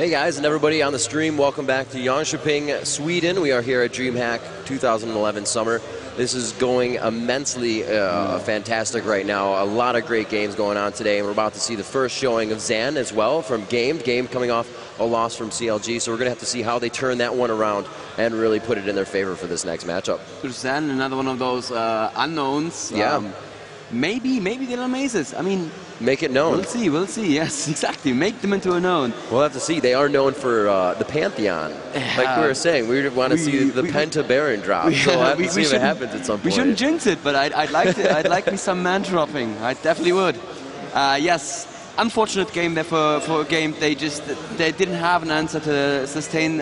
Hey guys and everybody on the stream, welcome back to Jönköping, Sweden. We are here at DreamHack 2011 Summer. This is going immensely fantastic right now. A lot of great games going on today, and we're about to see the first showing of Zan as well from Game coming off a loss from CLG. So we're going to have to see how they turn that one around and really put it in their favor for this next matchup. Zan, another one of those unknowns. Yeah. Maybe they'll amaze us. I mean, make it known. We'll see. Yes, exactly. Make them into a known. We'll have to see. They are known for the Pantheon. Like we were saying, we want to see the Penta Baron drop. So we'll have to see if it happens at some point. We shouldn't jinx it, but I'd like me some man dropping. I definitely would. Yes. Unfortunate game there for Game. They didn't have an answer to the sustain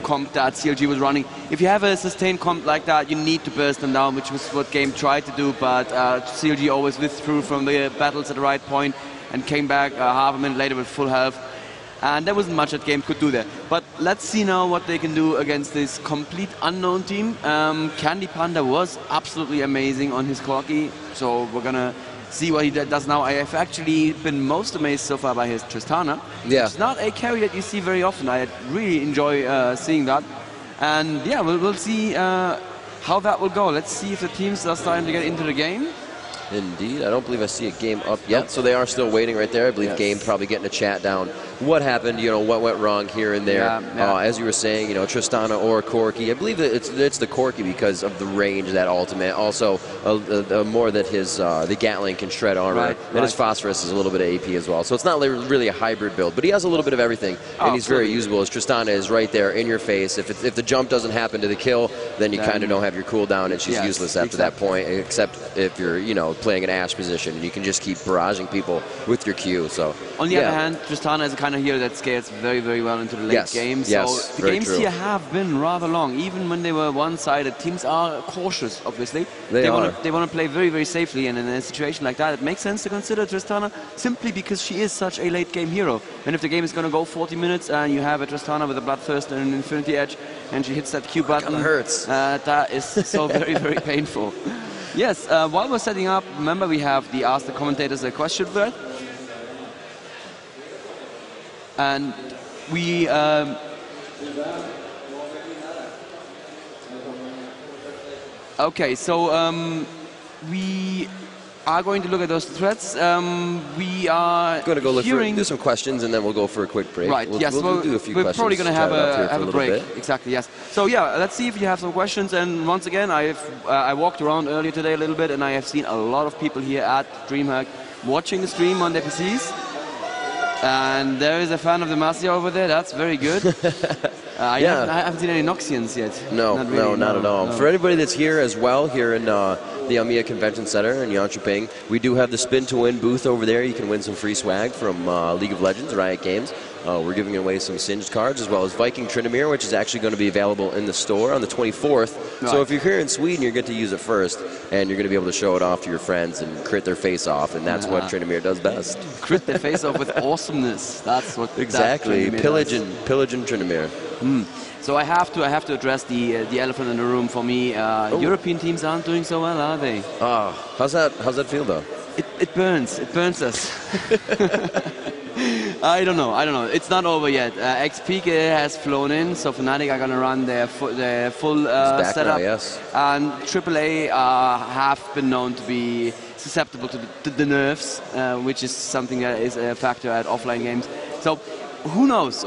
comp that CLG was running. If you have a sustain comp like that, you need to burst them down, which was what Game tried to do, but CLG always withdrew from the battles at the right point and came back half a minute later with full health. And there wasn't much that Game could do there. But let's see now what they can do against this complete unknown team. Candy Panda was absolutely amazing on his Corki, so we're gonna see what he does now. I have actually been most amazed so far by his Tristana. Yeah. It's not a carry that you see very often. I really enjoy seeing that. And yeah, we'll see how that will go. Let's see if the teams are starting to get into the game. Indeed. I don't believe I see a game up yet, so they are still waiting right there. I believe Game probably getting a chat down. What happened, what went wrong here and there. As you were saying, Tristana or Corki. I believe that it's the Corki because of the range, that ultimate. Also, more that his the Gatling can shred armor. And his Phosphorus is a little bit of AP as well. So it's not really a hybrid build, but he has a little bit of everything, and he's very usable. As Tristana is right there in your face. If the jump doesn't happen to the kill, then you kind of don't have your cooldown, and she's useless after that point, except if you're, playing an Ashe position, and you can just keep barraging people with your Q. So on the other hand, Tristana is a kind of hero that scales very, very well into the late game. So the games here have been rather long. Even when they were one-sided, teams are cautious, obviously. They want to play very, very safely, and in a situation like that, it makes sense to consider Tristana simply because she is such a late-game hero. And if the game is going to go 40 minutes and you have a Tristana with a Bloodthirst and an Infinity Edge, and she hits that Q button, it hurts. That is so very, very painful. Yes, while we're setting up, remember we have the Ask the Commentators a question thread. And we okay, so we are going to look at those threads. We are going to go do some questions, and then we'll go for a quick break. Right. We'll do a few we're questions. Probably going to have a break. Bit. Exactly. Yes. So yeah, let's see if you have some questions. And once again, I walked around earlier today a little bit, and I have seen a lot of people here at DreamHack watching the stream on their PCs. And there is a fan of the Demacia over there. That's very good. I haven't seen any Noxians yet. No, not at all. No. For anybody that's here as well, here in the Almia Convention Center in Jönköping, we do have the Spin to Win booth over there. You can win some free swag from League of Legends, Riot Games. We're giving away some Singed cards as well as Viking Tryndamere, which is actually going to be available in the store on the 24th. Right. So if you're here in Sweden, you get to use it first, and you're going to be able to show it off to your friends and crit their face off, and that's what Tryndamere does best. Crit their face off with awesomeness. That's what exactly. Pillage and Tryndamere. So I have to address the elephant in the room for me. European teams aren't doing so well, are they? How's that feel though? It burns. It burns us. I don't know. It's not over yet. XP has flown in, so Fnatic are going to run their full setup. Now, yes. And AAA have been known to be susceptible to the nerfs, which is something that is a factor at offline games. So who knows?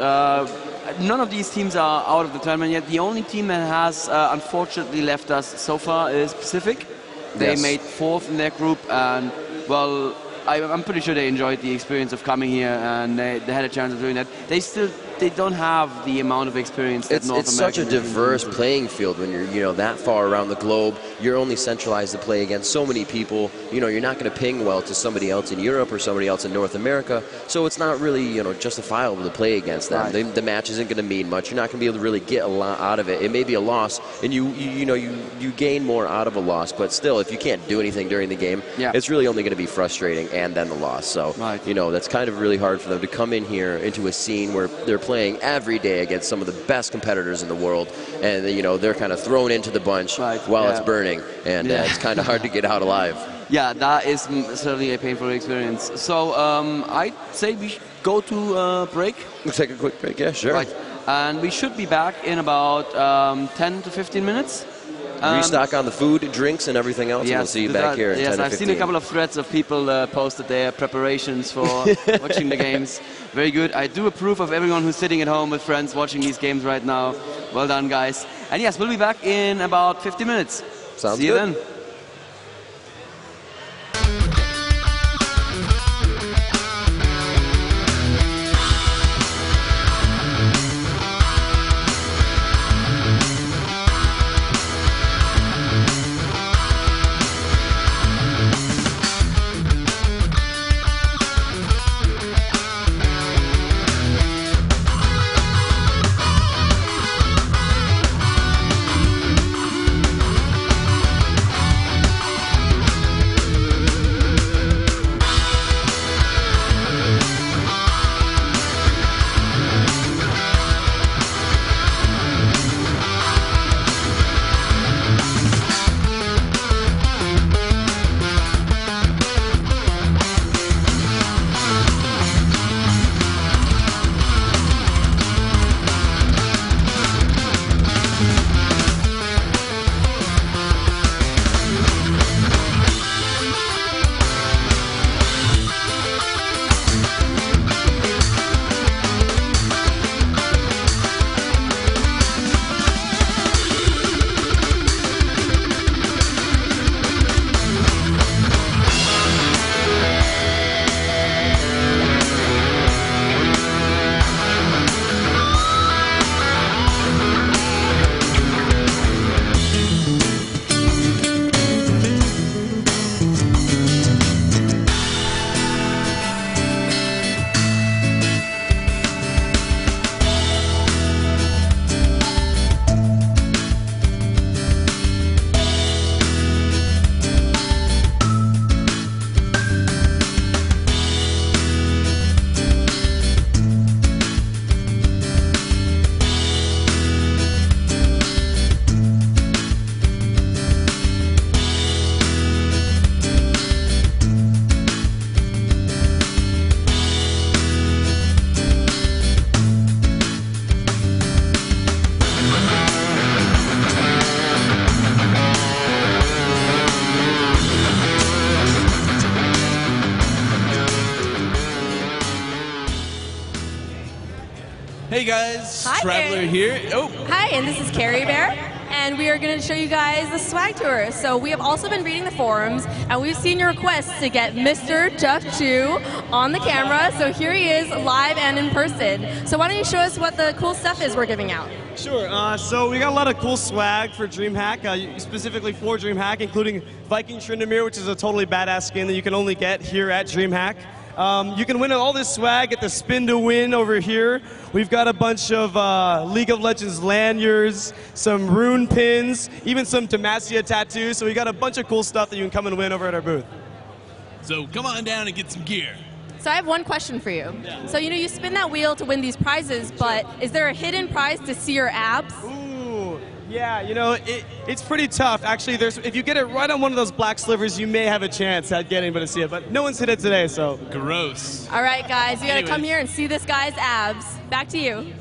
None of these teams are out of the tournament yet. The only team that has unfortunately left us so far is Pacific. They made 4th in their group, and well, I'm pretty sure they enjoyed the experience of coming here, and they had a chance of doing that. They don't have the amount of experience that North America. It's such a diverse playing field when you're that far around the globe. You're only centralized to play against so many people. You're not going to ping well to somebody else in Europe or somebody else in North America. So it's not really justifiable to play against them. Right. The match isn't going to mean much. You're not going to be able to really get a lot out of it. It may be a loss, and you gain more out of a loss. But still, if you can't do anything during the game, it's really only going to be frustrating, and then the loss. So that's kind of really hard for them to come in here into a scene where they're playing every day against some of the best competitors in the world, and they're kind of thrown into the bunch while it's burning, and it's kind of hard to get out alive. Yeah, that is certainly a painful experience. So I'd say we go to break? We'll take a quick break, yeah, sure. Right. And we should be back in about 10 to 15 minutes. Restock on the food, drinks, and everything else, and we'll see you back here in 10 to 15. Yes, I've seen a couple of threads of people posted their preparations for watching the games. Very good. I do approve of everyone who's sitting at home with friends watching these games right now. Well done, guys. And yes, we'll be back in about 50 minutes. Sounds See you good. then. Hey guys, Hi, Traveler Aaron. here. Oh, Hi, and this is Carrie Bear, and we are going to show you guys the swag tour. So we have also been reading the forums, and we've seen your requests to get Mr. Duck Chew on the camera. So here he is, live and in person. So why don't you show us what the cool stuff is we're giving out? Sure. So we got a lot of cool swag for DreamHack, specifically for DreamHack, including Viking Tryndamere, which is a totally badass skin that you can only get here at DreamHack. You can win all this swag at the Spin to Win over here. We've got a bunch of League of Legends lanyards, some rune pins, even some Demacia tattoos. So we got a bunch of cool stuff that you can come and win over at our booth. so come on down and get some gear. So I have one question for you. So you spin that wheel to win these prizes, but is there a hidden prize to see your abs? Ooh, yeah, it's pretty tough. Actually, if you get it right on one of those black slivers, you may have a chance at getting able to see it, but no one's hit it today, so. Gross. All right, guys, you got to come Anyways. here and see this guy's abs. Back to you.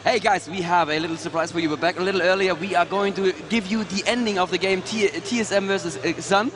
Hey guys, we have a little surprise for you. We're back a little earlier. We are going to give you the ending of the game, TSM versus Sun.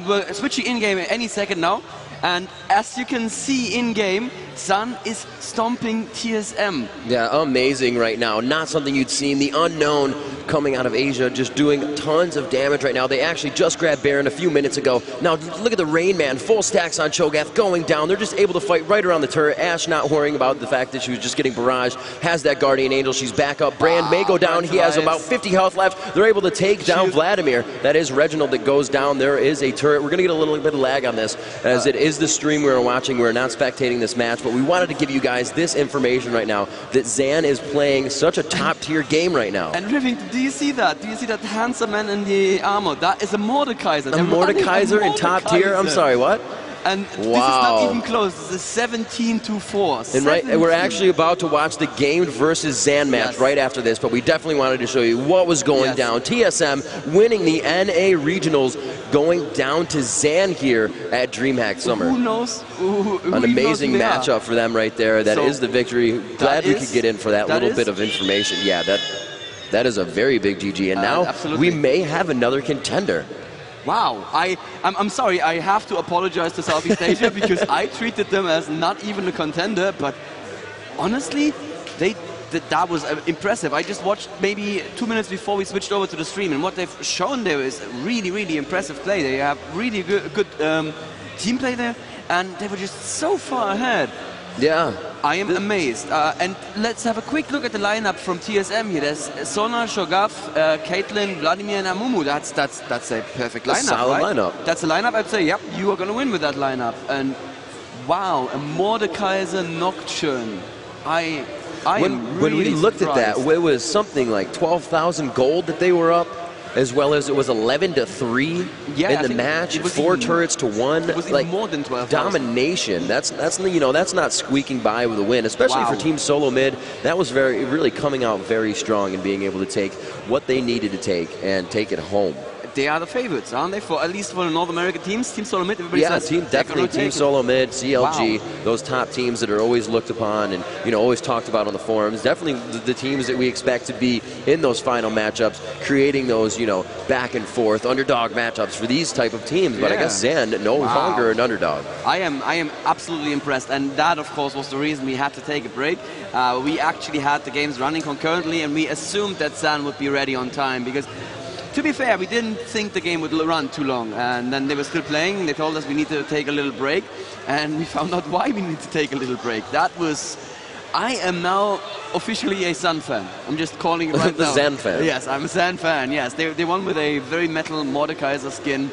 We're switching in-game any second now. And as you can see in-game, Sun is stomping TSM. Yeah, amazing right now. Not something you'd seen. The unknown coming out of Asia, just doing tons of damage right now. They actually just grabbed Baron a few minutes ago. Now look at the Rain Man, full stacks on Cho'Gath going down. They're just able to fight right around the turret. Ashe not worrying about the fact that she was just getting barraged. Has that Guardian Angel. She's back up. Brand may go down. He has about 50 health left. They're able to take down Vladimir. That is Reginald that goes down. There is a turret. We're going to get a little bit of lag on this, as it is the stream we are watching. We're not spectating this match, but we wanted to give you guys this information right now that Zan is playing such a top-tier game right now. And Rivington, do you see that? Do you see that handsome man in the armor? That is a Mordekaiser. A Mordekaiser in top tier? I'm sorry, what? And this is not even close. This is 17-4. And right, we're actually about to watch the Gamed versus Zan match right after this, but we definitely wanted to show you what was going down. TSM winning the NA Regionals, going down to Zan here at DreamHack Summer. Who knows? An amazing matchup for them right there. That is the victory. Glad we could get in for that little bit of information. Yeah, that is a very big GG. And now we may have another contender. Wow, I'm sorry, I have to apologize to Southeast Asia because I treated them as not even a contender, but honestly, that was impressive. I just watched maybe 2 minutes before we switched over to the stream, and what they've shown there is really, really impressive play. They have really good team play there, and they were just so far ahead. Yeah. I am amazed. And let's have a quick look at the lineup from TSM here. There's Sona, Cho'Gath, Caitlyn, Vladimir, and Amumu. That's a perfect lineup, solid lineup. That's a lineup I'd say, yep, you are going to win with that lineup. And wow, a Mordekaiser Nocturne. When we looked at that, it was something like 12,000 gold that they were up, as well as it was 11-3 in the match, 4 turrets to 1. It was like more than 12,000. Domination. That's not squeaking by with a win, especially for Team Solo Mid. That was really coming out very strong and being able to take what they needed to take and take it home. They are the favorites, aren't they? At least for the North American teams, Team Solo Mid, everybody says. Definitely Team Solo Mid, CLG, those top teams that are always looked upon and always talked about on the forums. Definitely the teams that we expect to be in those final matchups, creating those back and forth underdog matchups for these type of teams. But I guess Zan no longer an underdog. I am absolutely impressed, and that of course was the reason we had to take a break. We actually had the games running concurrently, and we assumed that Zan would be ready on time because. To be fair, we didn't think the game would run too long, and then they were still playing. They told us we need to take a little break, and we found out why we need to take a little break. I am now officially a Sun fan. I'm just calling it right now. Zan fan. Yes, I'm a Zan fan, yes. They won with a very metal Mordekaiser skin,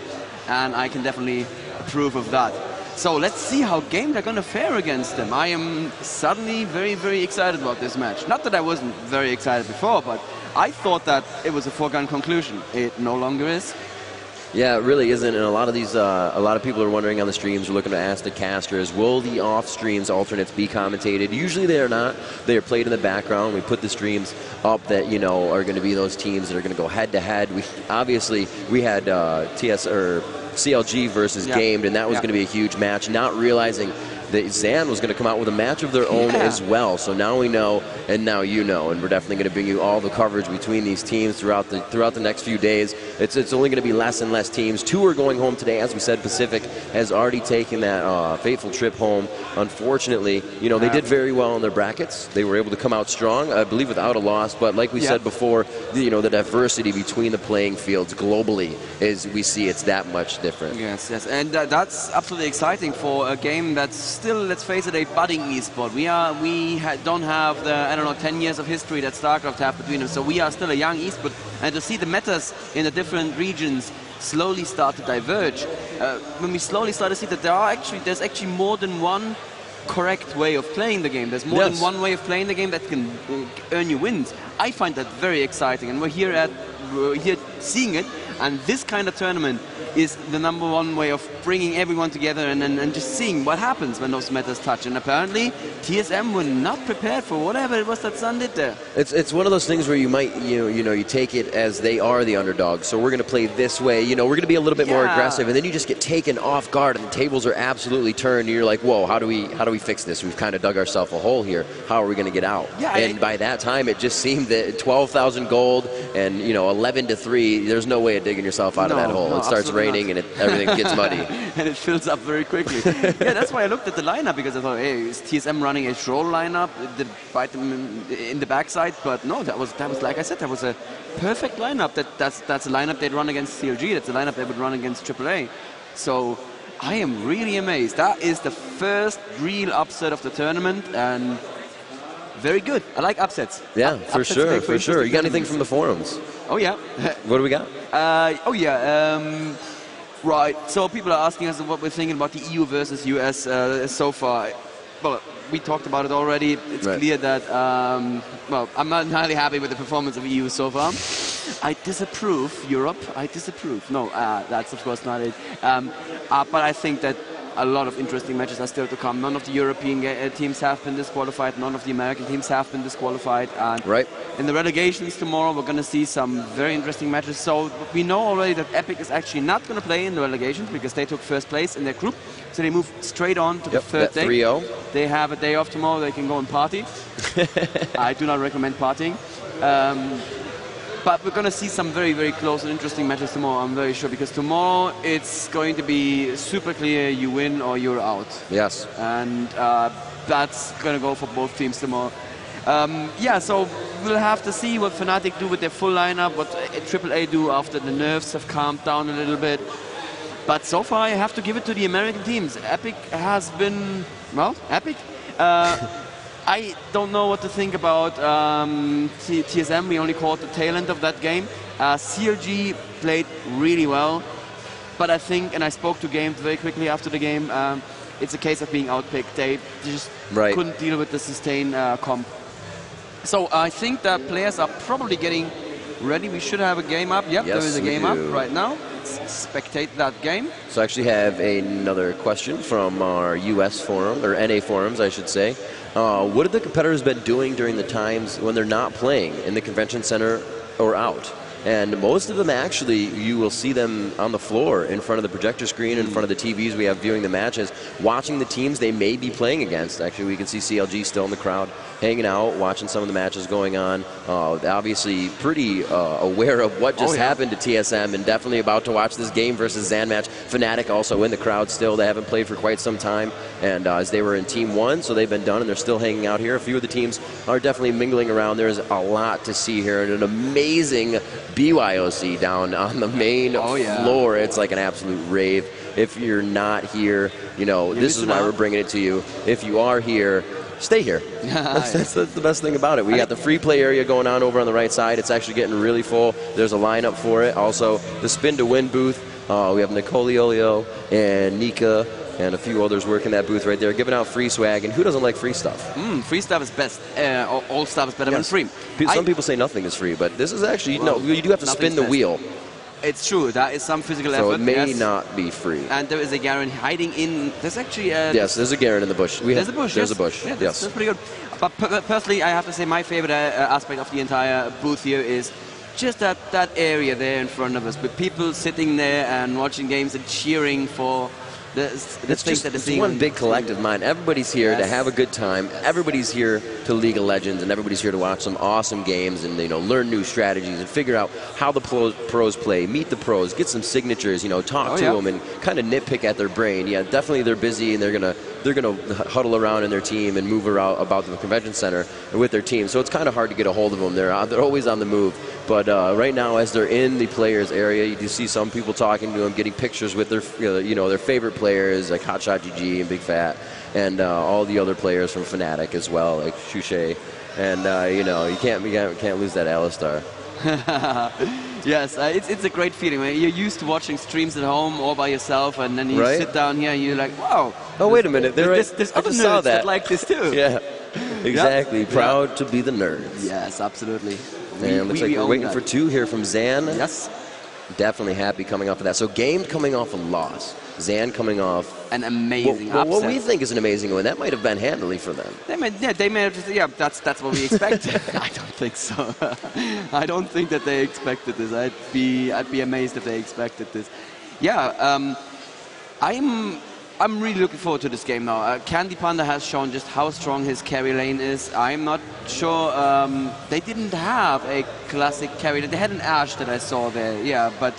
and I can definitely approve of that. So let's see how game they're going to fare against them. I am suddenly very, very excited about this match. Not that I wasn't very excited before, but I thought that it was a foregone conclusion. It no longer is. Yeah, it really isn't, and a lot of people are wondering on the streams, we're looking to ask the casters, will the off-streams alternates be commentated? Usually they are not. They are played in the background. We put the streams up that, are going to be those teams that are going to go head-to-head. Obviously, we had CLG versus Gamed, and that was going to be a huge match, not realizing that Zan was going to come out with a match of their own as well. So now we know, and now you know, and we're definitely going to bring you all the coverage between these teams throughout the next few days. It's only going to be less and less teams. 2 are going home today. As we said, Pacific has already taken that fateful trip home. Unfortunately, they did very well in their brackets. They were able to come out strong, I believe, without a loss. But like we said before, the diversity between the playing fields globally is, we see it's that much different. Yes, and that's absolutely exciting for a game that's still, let's face it, a budding esport. We don't have the 10 years of history that StarCraft have between them. So we are still a young esport, and to see the metas in the different regions slowly start to diverge, when we slowly start to see that there's actually more than one correct way of playing the game. There's more than one way of playing the game that can earn you wins. I find that very exciting, and we're here seeing it. And this kind of tournament is the #1 way of bringing everyone together and just seeing what happens when those metals touch. And apparently, TSM were not prepared for whatever it was that Sun did there. It's one of those things where you might, you take it as they are the underdog. So we're going to play this way. We're going to be a little bit more aggressive, and then you just get taken off guard, and the tables are absolutely turned. And you're like, whoa, how do we fix this? We've kind of dug ourselves a hole here. How are we going to get out? Yeah, and by that time, it just seemed that 12,000 gold and 11-3. There's no way of digging yourself out of that hole. It starts raining, and everything gets muddy. And it fills up very quickly. Yeah, that's why I looked at the lineup, because I thought, hey, is TSM running a troll lineup to bite them in the backside? But no, that was like I said, that was a perfect lineup. That's a lineup they'd run against CLG. That's a lineup they would run against AAA. So I am really amazed. That is the first real upset of the tournament, and very good. I like upsets. Yeah, for Upsets sure. You got anything from the forums? Oh yeah. What do we got? Right, so people are asking us what we're thinking about the EU versus US so far. Well, we talked about it already. It's clear that, I'm not entirely happy with the performance of EU so far. I disapprove, Europe. I disapprove. No, that's of course not it. But I think that a lot of interesting matches are still to come. None of the European teams have been disqualified. None of the American teams have been disqualified. And in the relegations tomorrow, we're going to see some very interesting matches. So we know already that Epic is actually not going to play in the relegations because they took first place in their group. So they move straight on to the third day. 3-0. They have a day off tomorrow. They can go and party. I do not recommend partying. But we're going to see some very, very close and interesting matches tomorrow, I'm very sure, because tomorrow it's going to be super clear, you win or you're out. Yes. And that's going to go for both teams tomorrow. So we'll have to see what Fnatic do with their full lineup, what AAA do after the nerves have calmed down a little bit. But so far I have to give it to the American teams. Epic has been, Epic. I don't know what to think about TSM. We only caught the tail end of that game. CLG played really well, but I think, and I spoke to Game very quickly after the game, it's a case of being outpicked. They just couldn't deal with the sustain comp. So I think that players are probably getting ready. We should have a game up. Yep, yes, there is a game up right now. Let's spectate that game. So I actually have another question from our US forum, or NA forums, I should say. What have the competitors been doing during the times when they're not playing in the convention center or out? And most of them actually, you will see them on the floor in front of the projector screen, in front of the TVs we have viewing the matches, watching the teams they may be playing against. Actually, we can see CLG still in the crowd, hanging out, watching some of the matches going on. Obviously pretty aware of what just happened to TSM, and definitely about to watch this game versus Zan match. Fnatic also in the crowd still. They haven't played for quite some time, and as they were in Team 1, so they've been done, and they're still hanging out here. A few of the teams are definitely mingling around. There's a lot to see here, and an amazing BYOC down on the main floor. It's like an absolute rave. If you're not here, this is why we're bringing it to you. If you are here, stay here. That's the best thing about it. We got the free play area going on over on the right side. It's actually getting really full. There's a lineup for it. Also, the Spin to Win booth. We have Nicoliolio and Nika and a few others working that booth right there, giving out free swag. And who doesn't like free stuff? Free stuff is best. All stuff is better than free. Some people say nothing is free, but this is actually, you do have to spin the wheel. It's true. That is some physical effort. So it may not be free. And there is a Garen hiding in. There's actually yes, there's a Garen in the bush. There's a bush. There's a bush. Yeah, yes. That's pretty good. But personally, I have to say my favorite aspect of the entire booth here is just that area there in front of us, with people sitting there and watching games and cheering for the things that they're seeing. It's one big collective mind. Everybody's here to have a good time. Everybody's here to League of Legends, and everybody's here to watch some awesome games and learn new strategies and figure out how the pros play, meet the pros, get some signatures, talk to them and kind of nitpick at their brain. Yeah, definitely they're busy, and they're gonna huddle around in their team and move around about the convention center with their team. So it's kind of hard to get a hold of them. They're always on the move. But right now, as they're in the players area, you do see some people talking to them, getting pictures with their their favorite players like Hotshot GG and Big Fat, and all the other players from Fnatic as well, like Shushei. And you can't lose that Alistar. Yes, it's a great feeling. You're used to watching streams at home all by yourself, and then you sit down here and you're like, wow. Oh, wait a minute. There's other nerds that like this too. Yeah, exactly. Proud to be the nerds. Yes, absolutely. And looks like we're waiting for 2 here from Zan. Yes. Definitely happy coming off of that. So Game coming off a loss. Zan coming off an amazing what upset. we think is an amazing win. That might have been handily for them. They may have just, yeah, that's what we expected. I don't think so. I don't think that they expected this. I'd be amazed if they expected this. Yeah, I'm really looking forward to this game now. Candy Panda has shown just how strong his carry lane is. I'm not sure they didn't have a classic carry. They had an Ash that I saw there, yeah. But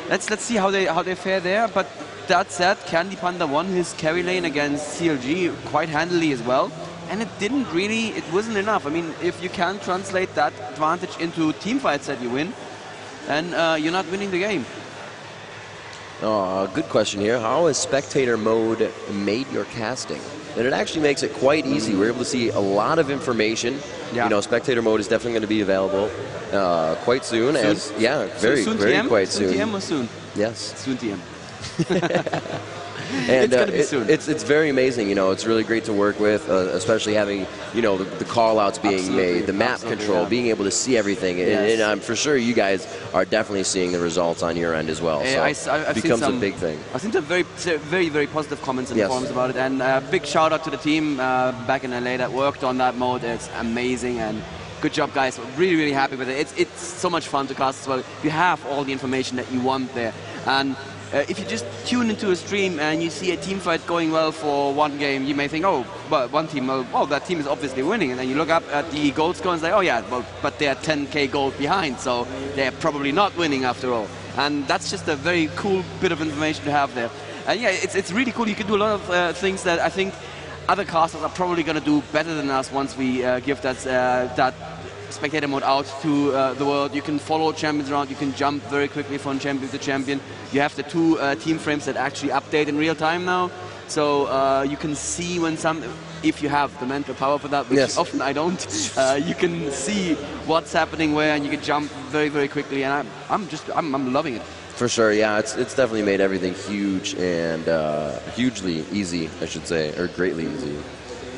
let's see how they fare there. But that said, Candy Panda won his carry lane against CLG quite handily as well. And it wasn't enough. I mean, if you can't translate that advantage into team fights that you win, then you're not winning the game. Oh, good question here. How has spectator mode made your casting? And it actually makes it quite easy. We're able to see a lot of information. Yeah. You know, spectator mode is definitely going to be available quite soon. Soon? As yeah, very soon very TM? quite soon. soon. TM or soon? Yes. Soon TM. And it's going to be soon. It's very amazing. You know, it's really great to work with, especially having, you know, the call-outs being Absolutely. made, the map control, Yeah. being able to see everything. Yes. And I'm for sure you guys are definitely seeing the results on your end as well. So I've it seen becomes some, a big thing. I've seen some very positive comments in the Yes. forums about it. And big shout out to the team back in LA that worked on that mode. It's amazing and good job, guys. Really happy with it. It's so much fun to cast as well. You have all the information that you want there. And if you just tune into a stream and you see a team fight going well for one game, you may think, oh, but one team, oh, that team is obviously winning. And then you look up at the gold score and say, oh yeah, well, but they're 10k gold behind, so they're probably not winning after all. And that's just a very cool bit of information to have there. And yeah, it's really cool. You can do a lot of things that I think other casters are probably going to do better than us once we give that spectator mode out to the world. You can follow champions around, you can jump very quickly from champion to champion. You have the two team frames that actually update in real time now, so you can see when if you have the mental power for that, which Yes. often I don't, you can see what's happening where, and you can jump very quickly, and I'm loving it. For sure, yeah, it's definitely made everything huge and hugely easy, I should say, or greatly easy.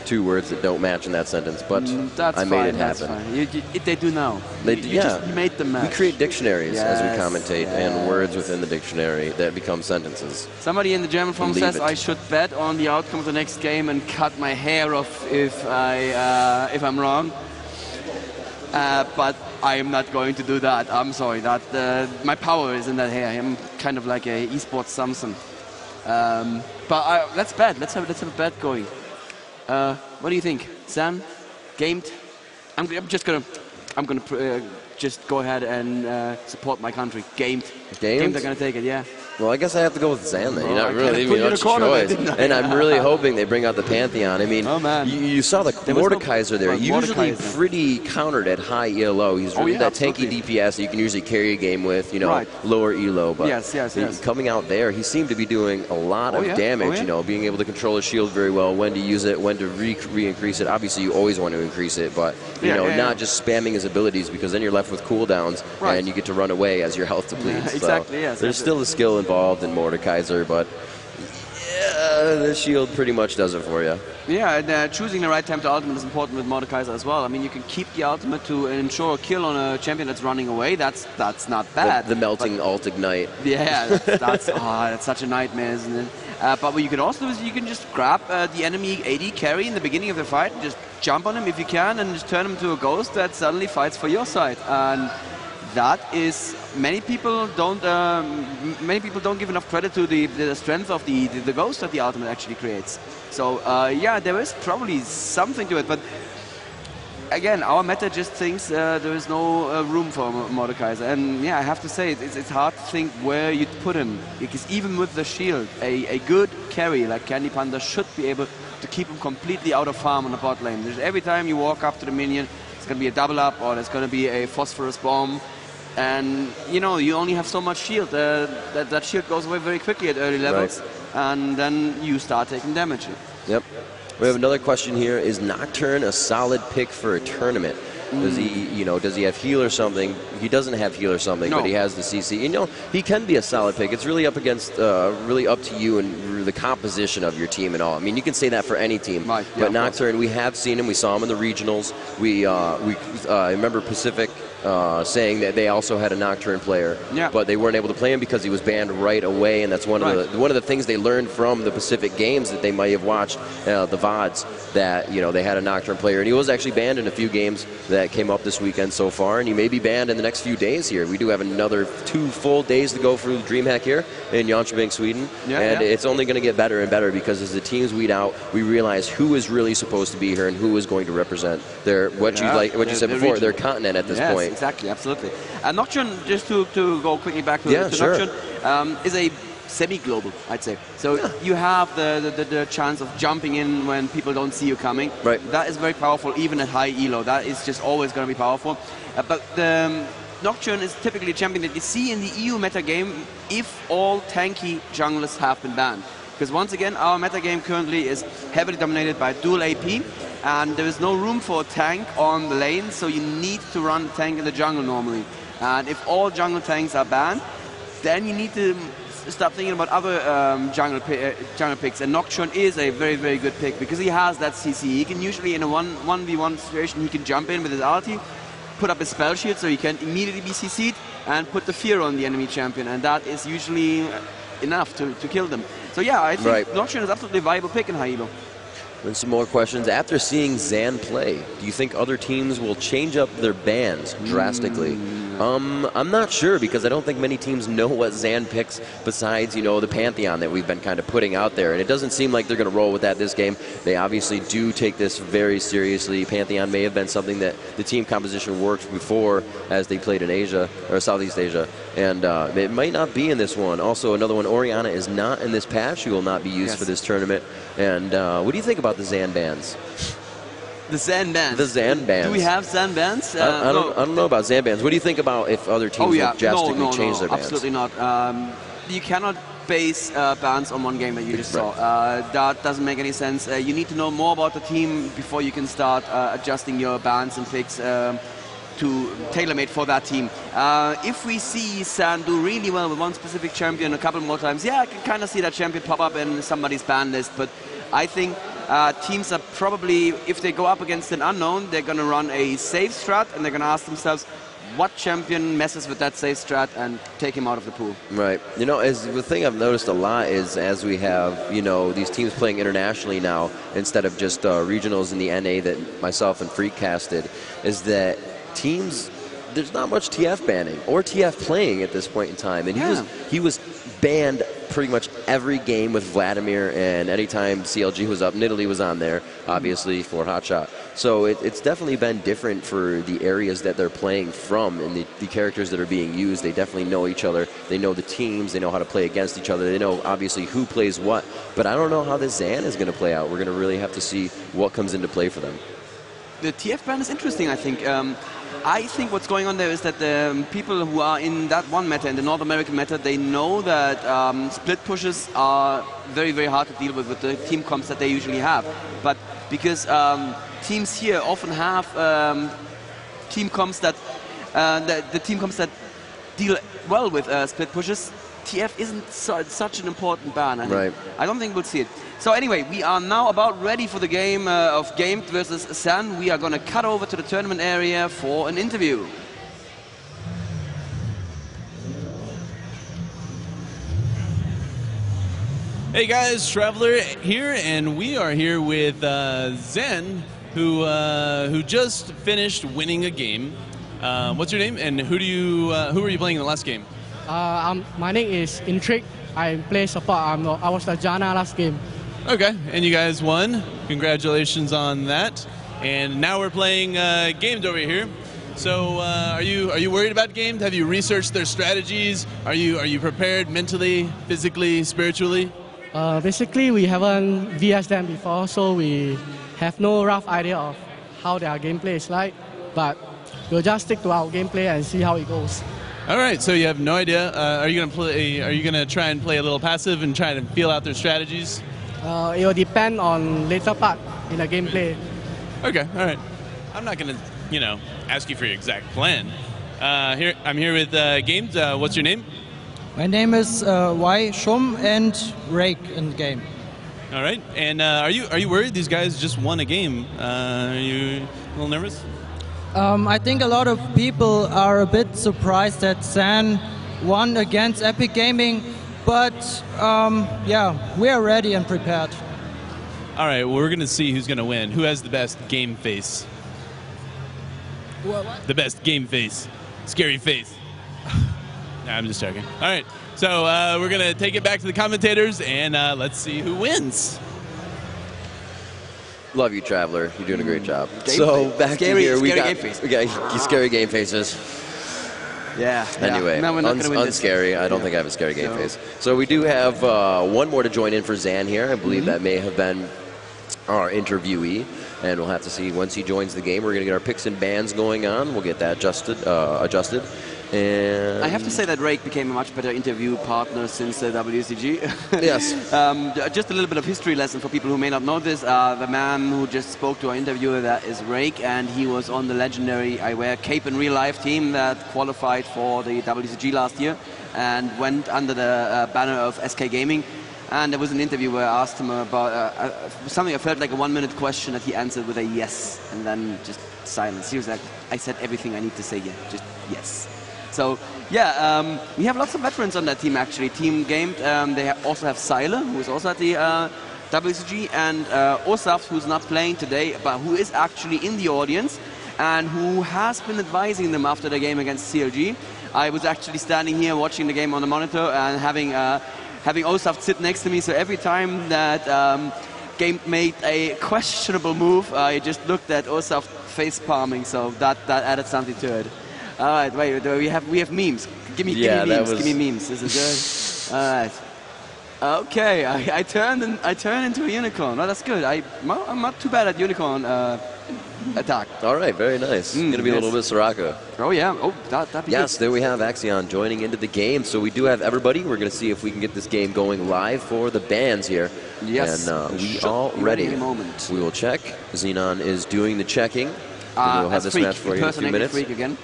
Two words that don't match in that sentence, but That's I made fine, it happen. That's fine. They do now. They, You just made them match. We create dictionaries as we Yes, commentate and yes. words within the dictionary that become sentences. Somebody in the German forum Believe says it. I should bet on the outcome of the next game and cut my hair off if I'm wrong. But I am not going to do that. I'm sorry. That my power is in that hair. I'm kind of like a esports Samson. But let's bet. Let's have a bet going. What do you think, Zan? Gamed? I'm just gonna just go ahead and support my country. Gamed. Gamed? They're gonna take it. Yeah. Well, I guess I have to go with Zan then. You're Oh, not I really kinda leaving put you in much a corner there, choice. didn't I? And I'm really hoping they bring out the Pantheon. I mean, Oh, man. you saw the There was no- Mordekaiser there. Right, Usually Mordekaiser. pretty countered at high ELO. He's Oh, really yeah, that tanky absolutely. DPS that you can usually carry a game with, you know, Right. lower ELO. But Yes. coming out there, he seemed to be doing a lot Oh, of yeah. damage, Oh, yeah. you know, being able to control his shield very well, when to use it, when to re-increase it. Obviously, you always want to increase it, but, you Yeah, know, yeah, not yeah. just spamming his abilities, because then you're left with cooldowns Right. and you get to run away as your health depletes. So Exactly, yes. There's still a skill involved in Mordekaiser, but yeah, the shield pretty much does it for you. Yeah, and choosing the right time to ultimate is important with Mordekaiser as well. I mean, you can keep the ultimate to ensure a kill on a champion that's running away. That's not bad. The melting alt ignite. Yeah, that's such a nightmare, isn't it? But what you can also do is you can just grab the enemy AD carry in the beginning of the fight, and just jump on him if you can, and just turn him to a ghost that suddenly fights for your side. And that is, many people don't give enough credit to the strength of the ghost that the ultimate actually creates. So yeah, there is probably something to it, but again, our meta just thinks there is no room for Mordekaiser. And yeah, I have to say, it's hard to think where you'd put him, because even with the shield, a good carry like Candy Panda should be able to keep him completely out of farm on the bot lane. Every time you walk up to the minion, it's going to be a double up, or there's going to be a phosphorus bomb. And, you know, you only have so much shield. That shield goes away very quickly at early levels. Right. And then you start taking damage. Yep. We have another question here. Is Nocturne a solid pick for a tournament? Does he, does he have heal or something? He doesn't have heal or something, No. but he has the CC. He can be a solid pick. It's really really up to you and the composition of your team and all. I mean, you can say that for any team. Right, yeah, but of course. Nocturne, we have seen him. We saw him in the regionals. I remember Pacific saying that they also had a Nocturne player, Yeah. but they weren't able to play him because he was banned right away, and that's one of the things they learned from the Pacific Games that they might have watched the VODs, that they had a Nocturne player, and he was actually banned in a few games that came up this weekend so far, and he may be banned in the next few days here. We do have another 2 full days to go for DreamHack here in Jönköping, Sweden, it's only going to get better and better because as the teams weed out, we realize who is really supposed to be here and who is going to represent what you said before, their continent at this point. Exactly, absolutely. Nocturne, just to go quickly back to sure. Nocturne, is a semi-global, I'd say. So you have the chance of jumping in when people don't see you coming. Right. That is very powerful, even at high elo. That is just always going to be powerful. But the Nocturne is typically a champion that you see in the EU meta game if all tanky junglers have been banned. Because once again, our meta game currently is heavily dominated by dual AP, and there is no room for a tank on the lane, so you need to run a tank in the jungle normally. And if all jungle tanks are banned, then you need to start thinking about other jungle picks. And Nocturne is a very, very good pick because he has that CC. He can usually, in a 1v1 situation, he can jump in with his ulti, put up his spell shield so he can immediately be CC'd, and put the fear on the enemy champion. And that is usually enough to kill them. So yeah, I think Nocturne is absolutely a viable pick in high elo. And some more questions. After seeing Zan play, do you think other teams will change up their bans drastically? I'm not sure because I don't think many teams know what Zan picks besides, the Pantheon that we've been kind of putting out there. And it doesn't seem like they're going to roll with that this game. They obviously do take this very seriously. Pantheon may have been something that the team composition worked before as they played in Asia, or Southeast Asia. And it might not be in this one. Also, another one, Orianna is not in this patch. She will not be used for this tournament. And what do you think about the Zan bans? The Zan bans. The Zan bans. Do we have Zan bans? I don't know about Zan bans. What do you think about if other teams will drastically change their bans? Absolutely not. You cannot base bans on one game that you just saw. That doesn't make any sense. You need to know more about the team before you can start adjusting your bans and picks to tailor-made for that team. If we see Zan do really well with one specific champion a couple more times, I can kind of see that champion pop up in somebody's ban list, but I think teams are probably, if they go up against an unknown, they're going to run a safe strat, and they're going to ask themselves, what champion messes with that safe strat, and take him out of the pool. Right. As the thing I've noticed a lot is as we have, these teams playing internationally now, instead of just regionals in the NA that myself and Freak casted, is that teams, there's not much TF banning or TF playing at this point in time. And he was banned pretty much every game with Vladimir, and anytime CLG was up, Nidalee was on there, obviously, for Hotshot. So it's definitely been different for the areas that they're playing from, and the characters that are being used. They definitely know each other. They know the teams. They know how to play against each other. They know, obviously, who plays what. But I don't know how this Zan is going to play out. We're going to really have to see what comes into play for them. The TF ban is interesting, I think. I think what's going on there is that the people who are in that one meta, in the North American meta, they know that split pushes are very, very hard to deal with the team comps that they usually have. But because teams here often have team comps that the team comps that deal well with split pushes, TF isn't such an important ban. I don't think we'll see it. So anyway, we are now about ready for the game of Gamed versus Zan. We are going to cut over to the tournament area for an interview. Hey guys, Traveler here, and we are here with Zan, who just finished winning a game. What's your name, and who were you playing in the last game? My name is Intrigue. I play support. I was the Janna last game. Okay, and you guys won. Congratulations on that. And now we're playing Gamed over here. So are you worried about Gamed? Have you researched their strategies? Are you prepared mentally, physically, spiritually? Basically, we haven't VS them before, so we have no rough idea of how their gameplay is like. But we'll just stick to our gameplay and see how it goes. All right, so you have no idea. Are you gonna try and play a little passive and try to feel out their strategies? It will depend on later part in the gameplay. Okay, all right. I'm not gonna you know, ask you for your exact plan. I'm here with Games. What's your name? My name is Y Shum and Rake in the game. All right. And are you worried? These guys just won a game. Are you a little nervous? I think a lot of people are a bit surprised that Zan won against Epic Gaming, but yeah, we are ready and prepared. All right. Well, we're going to see who's going to win. Who has the best game face? What? The best game face. Scary face. Nah, I'm just joking. All right. So we're going to take it back to the commentators, and let's see who wins. Love you, Traveler. You're doing a great job. Game So face. back Scary- to here, we scary got, game face. we got scary game faces. Yeah. Anyway, No, we're not going to win this. unscary. I don't think I have a scary game face. So we do have one more to join in for Zan here. I believe that may have been our interviewee, and we'll have to see once he joins the game. We're going to get our picks and bans going on. We'll get that adjusted. And I have to say that Rake became a much better interview partner since WCG. Yes. Just a little bit of history lesson for people who may not know this. The man who just spoke to our interviewer, that is Rake, and he was on the legendary iWare Cape in Real Life team that qualified for the WCG last year and went under the banner of SK Gaming. And there was an interview where I asked him about something I felt like a 1-minute question that he answered with a yes, and then just silence. He was like, I said everything I need to say, yeah, just yes. So, yeah, we have lots of veterans on that team, actually. Team Gamed, they also have Seiler, who is also at the WCG, and Osaf, who's not playing today, but who is actually in the audience, and who has been advising them after the game against CLG. I was actually standing here watching the game on the monitor and having Osaf sit next to me, so every time that Game made a questionable move, I just looked at Osaf face palming, so that added something to it. All right, wait, we have memes. Give me memes. Give me memes. This is good. All right. Okay, I turned into a unicorn. Oh, that's good. I'm not too bad at unicorn attack. all right, very nice. Going to be a little bit Soraka. Oh yeah. Oh, that'd be Yes, good. there we have Axion joining into the game. So we do have everybody. We're going to see if we can get this game going live for the bands here. Yes. And we Should all be ready. any moment. We will check. Xenon is doing the checking. We'll have As this Freak, match for you in a few impersonating minutes. Freak again.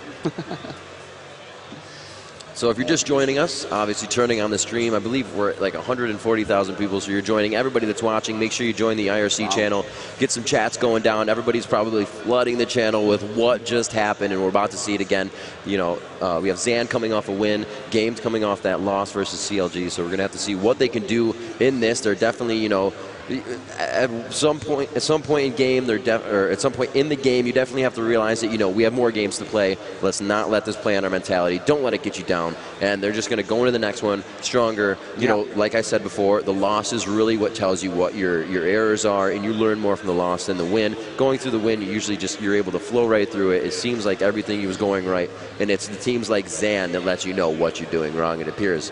So if you're just joining us, obviously turning on the stream, I believe we're at like 140,000 people, so you're joining. Everybody that's watching, make sure you join the IRC channel, get some chats going down. Everybody's probably flooding the channel with what just happened, and we're about to see it again. You know, we have Zan coming off a win, Games coming off that loss versus CLG, so we're going to have to see what they can do in this. They're definitely, you know, at some point in game, or at some point in the game, you definitely have to realize that, you know, we have more games to play. Let's not let this play on our mentality. Don't let it get you down. And they're just going to go into the next one stronger. You know, like I said before, the loss is really what tells you what your errors are, and you learn more from the loss than the win. Going through the win, you're able to flow right through it. It seems like everything was going right, and it's the teams like Zan that lets you know what you're doing wrong, it appears.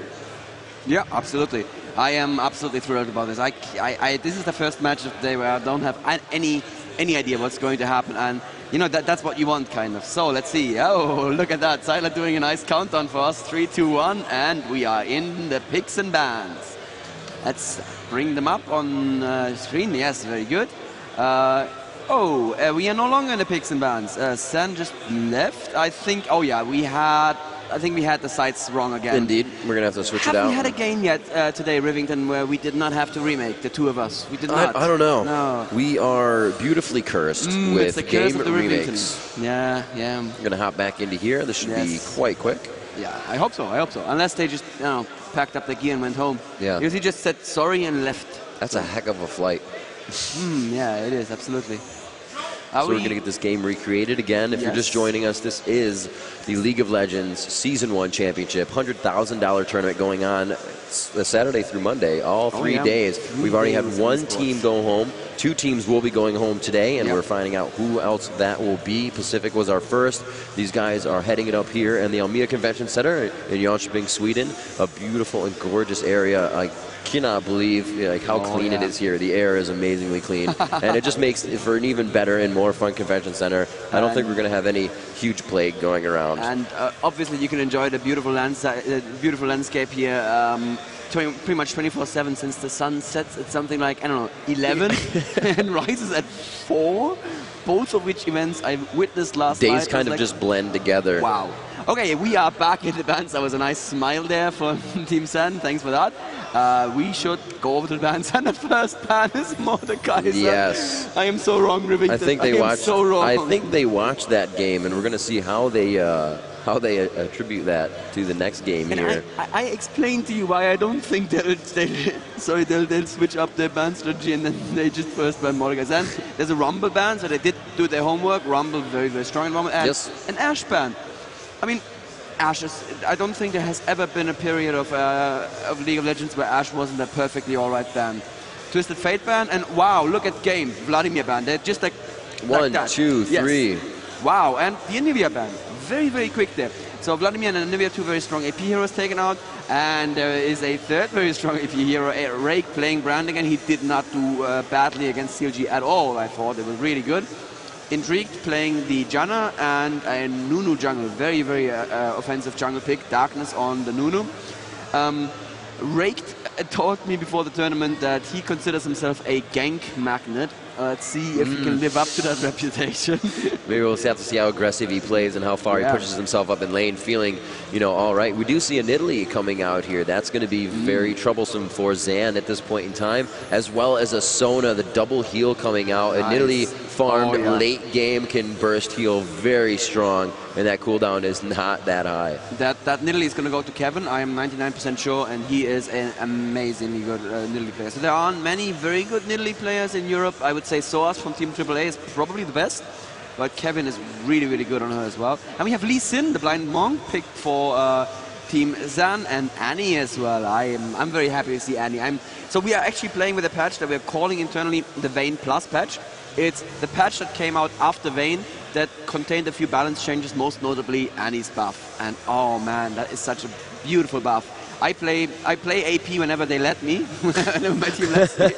Yeah, absolutely. I am absolutely thrilled about this. This is the first match of the day where I don't have any idea what's going to happen, and you know that's what you want, kind of. So let's see. Oh, look at that! Silent doing a nice countdown for us. 3, 2, 1, and we are in the picks and bans. Let's bring them up on screen. Yes, very good. We are no longer in the picks and bans. San just left. I think. Oh yeah, I think we had the sites wrong again. Indeed. We're going to have to switch it out. Have we had a game yet today, Rivington, where we did not have to remake, the two of us? We did not. I don't know. No. We are beautifully cursed It's with the curse game of the remakes. Rivington. Yeah. I'm going to hop back into here. This should be quite quick. Yeah, I hope so. Unless they just, packed up their gear and went home. Yeah. Because he just said sorry and left. That's a heck of a flight. Yeah, it is, absolutely. So we're going to get this game recreated again. If you're just joining us, this is the League of Legends Season 1 Championship, $100,000 tournament going on Saturday through Monday, all 3 days. We've already had one team go home. 2 teams will be going home today, and we're finding out who else that will be. Pacific was our first. These guys are heading it up here in the Almia Convention Center in Jönköping, Sweden. A beautiful and gorgeous area. I cannot believe how clean it is here. The air is amazingly clean, and it just makes it for an even better and more fun convention center. I don't think we're going to have any huge plague going around. And obviously you can enjoy the beautiful landscape here. pretty much 24/7 since the sun sets at something like, I don't know, 11 and rises at 4. Both of which events I witnessed last night. Days kind of like, just blend together. Wow. Okay, we are back in advance. That was a nice smile there for Team San. Thanks for that. We should go over to the Ban at first. Ban is Mordekaiser. Yes. I am so wrong, Rivington. I think they watched. So wrong. I think they watched that game, and we're going to see how they attribute that to the next game and here. I explained to you why I don't think they'll switch up their ban strategy and then they just first ban Mordekaiser. Then there's a Rumble ban, so they did do their homework. Rumble very, very strong in Rumble. And an Ashe ban. I mean, Ashe is, I don't think there has ever been a period of League of Legends where Ashe wasn't a perfectly alright ban. Twisted Fate ban, and wow, look at game. Vladimir ban. They're just like 1, 2, 3. Wow, and the Anivia ban. Very, very quick there. So Vladimir and Anivia, 2 very strong AP heroes taken out, and there is a third very strong AP hero, Rake, playing Brand again. He did not do badly against CLG at all, I thought. It was really good. Intrigued playing the Janna and a Nunu jungle. Very, very offensive jungle pick. Darkness on the Nunu. Raked told me before the tournament that he considers himself a gank magnet. Let's see if he can live up to that reputation. Maybe we'll have to see how aggressive he plays and how far he pushes himself up in lane, feeling, you know, all right. We do see a Nidalee coming out here. That's going to be very troublesome for Zan at this point in time, as well as a Sona, the double heal coming out. And Nidalee farmed late game can burst heal very strong, and that cooldown is not that high. That Nidalee is going to go to Kevin, I am 99% sure, and he is an amazingly good Nidalee player. So there aren't many very good Nidalee players in Europe. I would say Soas from Team AAA is probably the best, but Kevin is really, really good on her as well. And we have Lee Sin, the blind monk, picked for Team Zan, and Annie as well. I'm very happy to see Annie. So we are actually playing with a patch that we're calling internally the Vayne Plus patch. It's the patch that came out after Vayne that contained a few balance changes, most notably Annie's buff. And oh man, that is such a beautiful buff. I play AP whenever they let me, whenever my team lets me,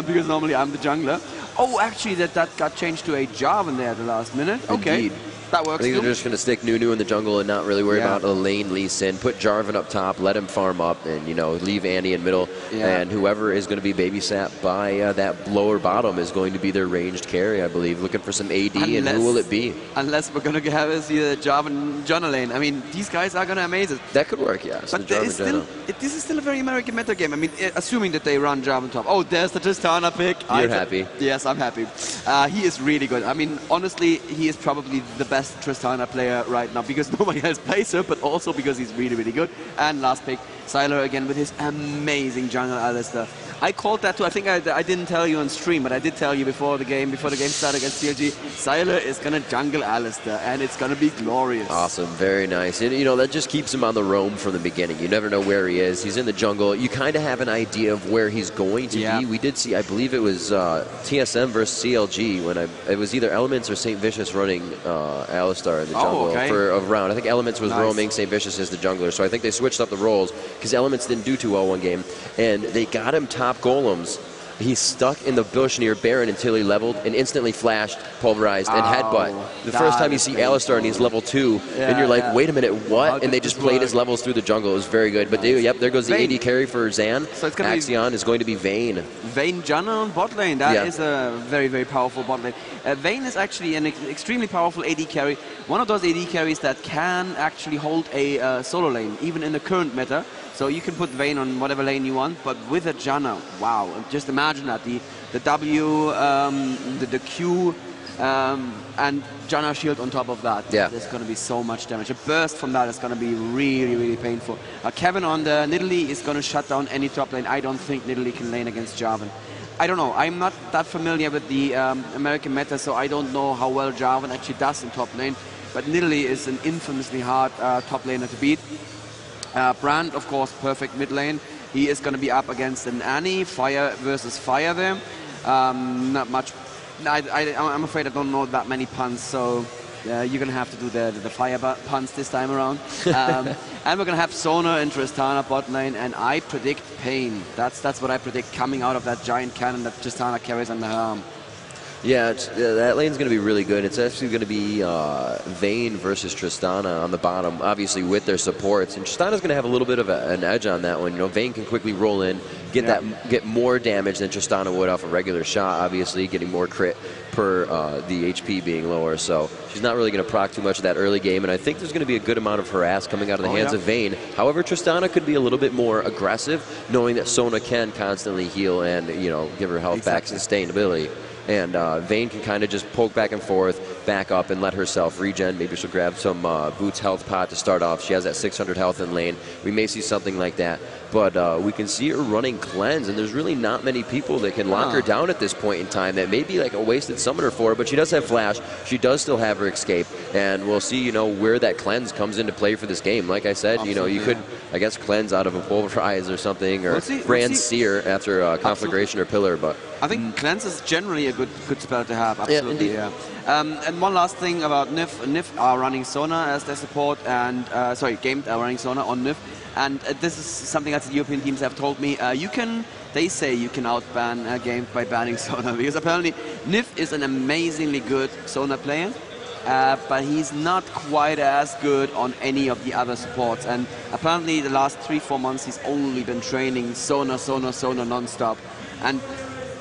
because normally I'm the jungler. Oh, actually, that got changed to a Jarvan there at the last minute. Okay. Indeed. That works. I think they're just going to stick Nunu in the jungle and not really worry about a lane Lee Sin. Put Jarvan up top, let him farm up, and, you know, leave Annie in middle. And whoever is going to be babysat by that lower bottom is going to be their ranged carry, I believe. Looking for some AD, and who will it be? Unless we're going to have us either Jarvan Janna lane. I mean, these guys are going to amaze us. That could work, yeah. But this is still a very American meta game. I mean, assuming that they run Jarvan top. Oh, there's the Tristana pick. You're happy? Yes, I'm happy. He is really good. I mean, honestly, he is probably the best Tristana player right now because nobody else plays her, but also because he's really, really good. And last pick, Sylar again with his amazing jungle Alistar. I called that too. I think I didn't tell you on stream, but I did tell you before the game started against CLG. Sylar is going to jungle Alistar, and it's going to be glorious. Awesome, very nice. And, you know, that just keeps him on the roam from the beginning. You never know where he is. He's in the jungle. You kind of have an idea of where he's going to be. We did see, I believe it was TSM versus CLG when it was either Elements or St. Vicious running Alistar in the jungle for a round. I think Elements was roaming, St. Vicious is the jungler. So I think they switched up the roles because Elements didn't do too well one game, and they got him top golems. He's stuck in the bush near Baron until he leveled and instantly flashed, pulverized, and headbutt. The first time you see Alistar and he's level 2, and you're like, wait a minute, what? And they just played his levels through the jungle. It was very good. But there goes the AD carry for Zan. So Axion is going to be Vayne. Vayne Janna on bot lane. That is a very, very powerful bot lane. Vayne is actually an extremely powerful AD carry. One of those AD carries that can actually hold a solo lane, even in the current meta. So you can put Vayne on whatever lane you want, but with a Janna, wow. Just imagine that. The W, the Q, and Janna shield on top of that. Yeah. There's going to be so much damage. A burst from that is going to be really, really painful. Kevin on the Nidalee is going to shut down any top lane. I don't think Nidalee can lane against Jarvan. I don't know. I'm not that familiar with the American meta, so I don't know how well Jarvan actually does in top lane. But Nidalee is an infamously hard top laner to beat. Brand, of course, perfect mid lane. He is going to be up against an Annie, fire versus fire there. Not much. I'm afraid I don't know that many puns, so you're going to have to do the fire puns this time around. And we're going to have Sona and Tristana bot lane, and I predict pain. That's what I predict coming out of that giant cannon that Tristana carries on her arm. Yeah, that lane's going to be really good. It's actually going to be Vayne versus Tristana on the bottom, obviously with their supports. And Tristana's going to have a little bit of an edge on that one. You know, Vayne can quickly roll in, get more damage than Tristana would off a regular shot, obviously, getting more crit per the HP being lower. So she's not really going to proc too much of that early game. And I think there's going to be a good amount of harass coming out of the hands of Vayne. However, Tristana could be a little bit more aggressive, knowing that Sona can constantly heal and, you know, give her health back sustainability. And Vayne can kind of just poke back and forth, back up, and let herself regen. Maybe she'll grab some Boots health pot to start off. She has that 600 health in lane. We may see something like that. But we can see her running Cleanse, and there's really not many people that can lock her down at this point in time. That may be like a wasted summoner for her, but she does have Flash. She does still have her Escape, and we'll see, you know, where that Cleanse comes into play for this game. Like I said, you know, you could, I guess, Cleanse out of a Pulverize or something, or Brand Seer after Conflagration or Pillar. But I think Cleanse is generally a good spell to have. Absolutely, yeah. And one last thing about NiF. NiF are running Sona as their support, and Game are running Sona on NiF. And this is something that the European teams have told me. They say you can outban a game by banning Sona, because apparently NiF is an amazingly good Sona player, but he's not quite as good on any of the other supports. And apparently the last 3-4 months he's only been training Sona non-stop. And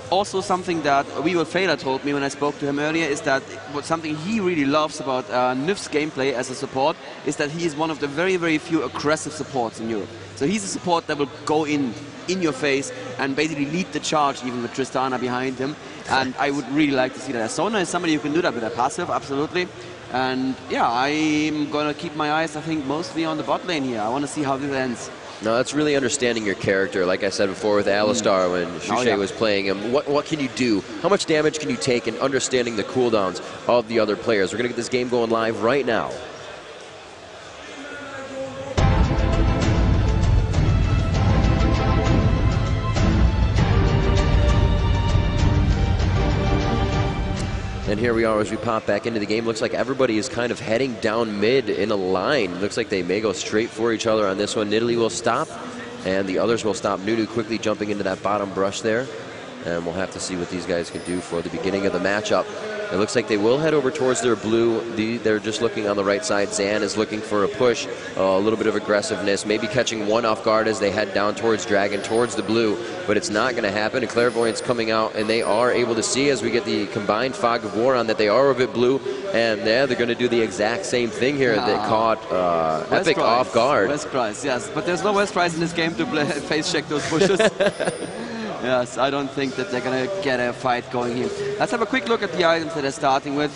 also something that Weevil told me when I spoke to him earlier is that something he really loves about NiF's gameplay as a support is that he is one of the very, very few aggressive supports in Europe. So he's a support that will go in your face and basically lead the charge, even with Tristana behind him. And I would really like to see that. Sona is somebody who can do that with a passive, absolutely. And yeah, I'm going to keep my eyes, I think, mostly on the bot lane here. I want to see how this ends. No, that's really understanding your character. Like I said before with Alistar, when Shushei was playing him, what can you do? How much damage can you take, and understanding the cooldowns of the other players? We're going to get this game going live right now. And here we are as we pop back into the game. Looks like everybody is kind of heading down mid in a line. Looks like they may go straight for each other on this one. Nidalee will stop, and the others will stop. Nunu quickly jumping into that bottom brush there. And we'll have to see what these guys can do for the beginning of the matchup. It looks like they will head over towards their blue. They're just looking on the right side. Zan is looking for a push, a little bit of aggressiveness, maybe catching one off guard as they head down towards Dragon, towards the blue, but it's not going to happen. And Clairvoyant's coming out, and they are able to see as we get the combined Fog of War on that they are a bit blue, and yeah, they're going to do the exact same thing here that caught Epic off guard. West Price, yes, but there's no West Price in this game to face check those pushes. Yes, I don't think that they're going to get a fight going here. Let's have a quick look at the items that they're starting with.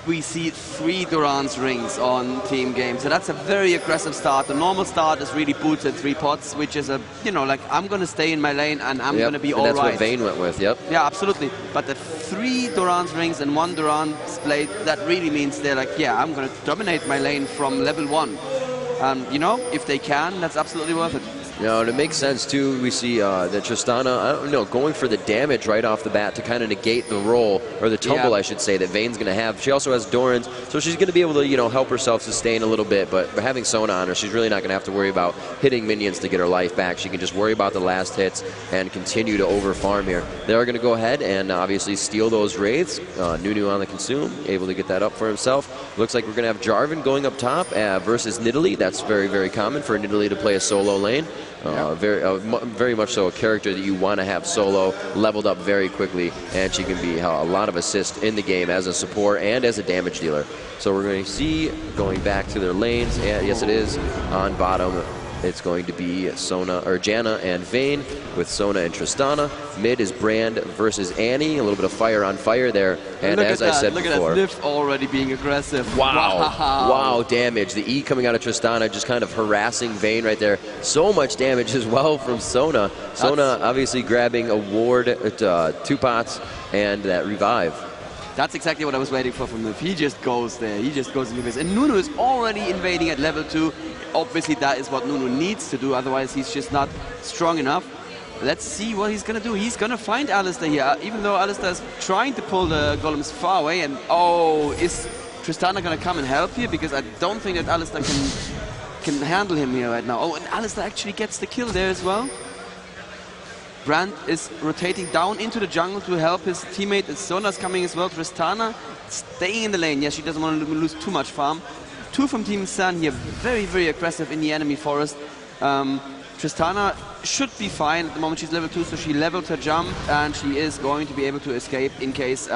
We see 3 Durance rings on Team Game, so that's a very aggressive start. The normal start is really Boots and 3 pots, which is a, you know, like, I'm going to stay in my lane and I'm going to be all right. That's what Vayne went with, Yeah, absolutely. But the 3 Durance rings and 1 Durance blade, that really means they're like, yeah, I'm going to dominate my lane from level 1. You know, if they can, that's absolutely worth it. You know, and it makes sense, too. We see that Tristana, I don't know, going for the damage right off the bat to kind of negate the roll, or the tumble, I should say, that Vayne's going to have. She also has Doran's, so she's going to be able to, you know, help herself sustain a little bit, but having Sona on her, she's really not going to have to worry about hitting minions to get her life back. She can just worry about the last hits and continue to over-farm here. They are going to go ahead and obviously steal those Wraiths. Nunu on the consume, able to get that up for himself. Looks like we're going to have Jarvan going up top versus Nidalee. That's very, very common for Nidalee to play a solo lane. Very much so a character that you want to have solo, leveled up very quickly, and she can be a lot of assist in the game as a support and as a damage dealer. So we're going to see, going back to their lanes, and yes it is, on bottom, it's going to be Janna and Vayne with Sona and Tristana. Mid is Brand versus Annie. A little bit of fire on fire there. And as I said before, look at that NiF already being aggressive. Wow, damage. The E coming out of Tristana, just kind of harassing Vayne right there. So much damage as well from Sona. Sona obviously grabbing a ward, 2 pots, and that revive. That's exactly what I was waiting for from NiF. He just goes there. He just goes into this. And Nunu is already invading at level 2. Obviously, that is what Nunu needs to do. Otherwise, he's just not strong enough. Let's see what he's going to do. He's going to find Alistar here, even though Alistar is trying to pull the golems far away. And, oh, is Tristana going to come and help here? Because I don't think that Alistar can handle him here right now. Oh, and Alistar actually gets the kill there as well. Brand is rotating down into the jungle to help his teammate. Zona's coming as well. Tristana staying in the lane. Yes, she doesn't want to lose too much farm. 2 from Team San here, very, very aggressive in the enemy forest. Tristana should be fine at the moment. She's level 2, so she leveled her jump, and she is going to be able to escape in case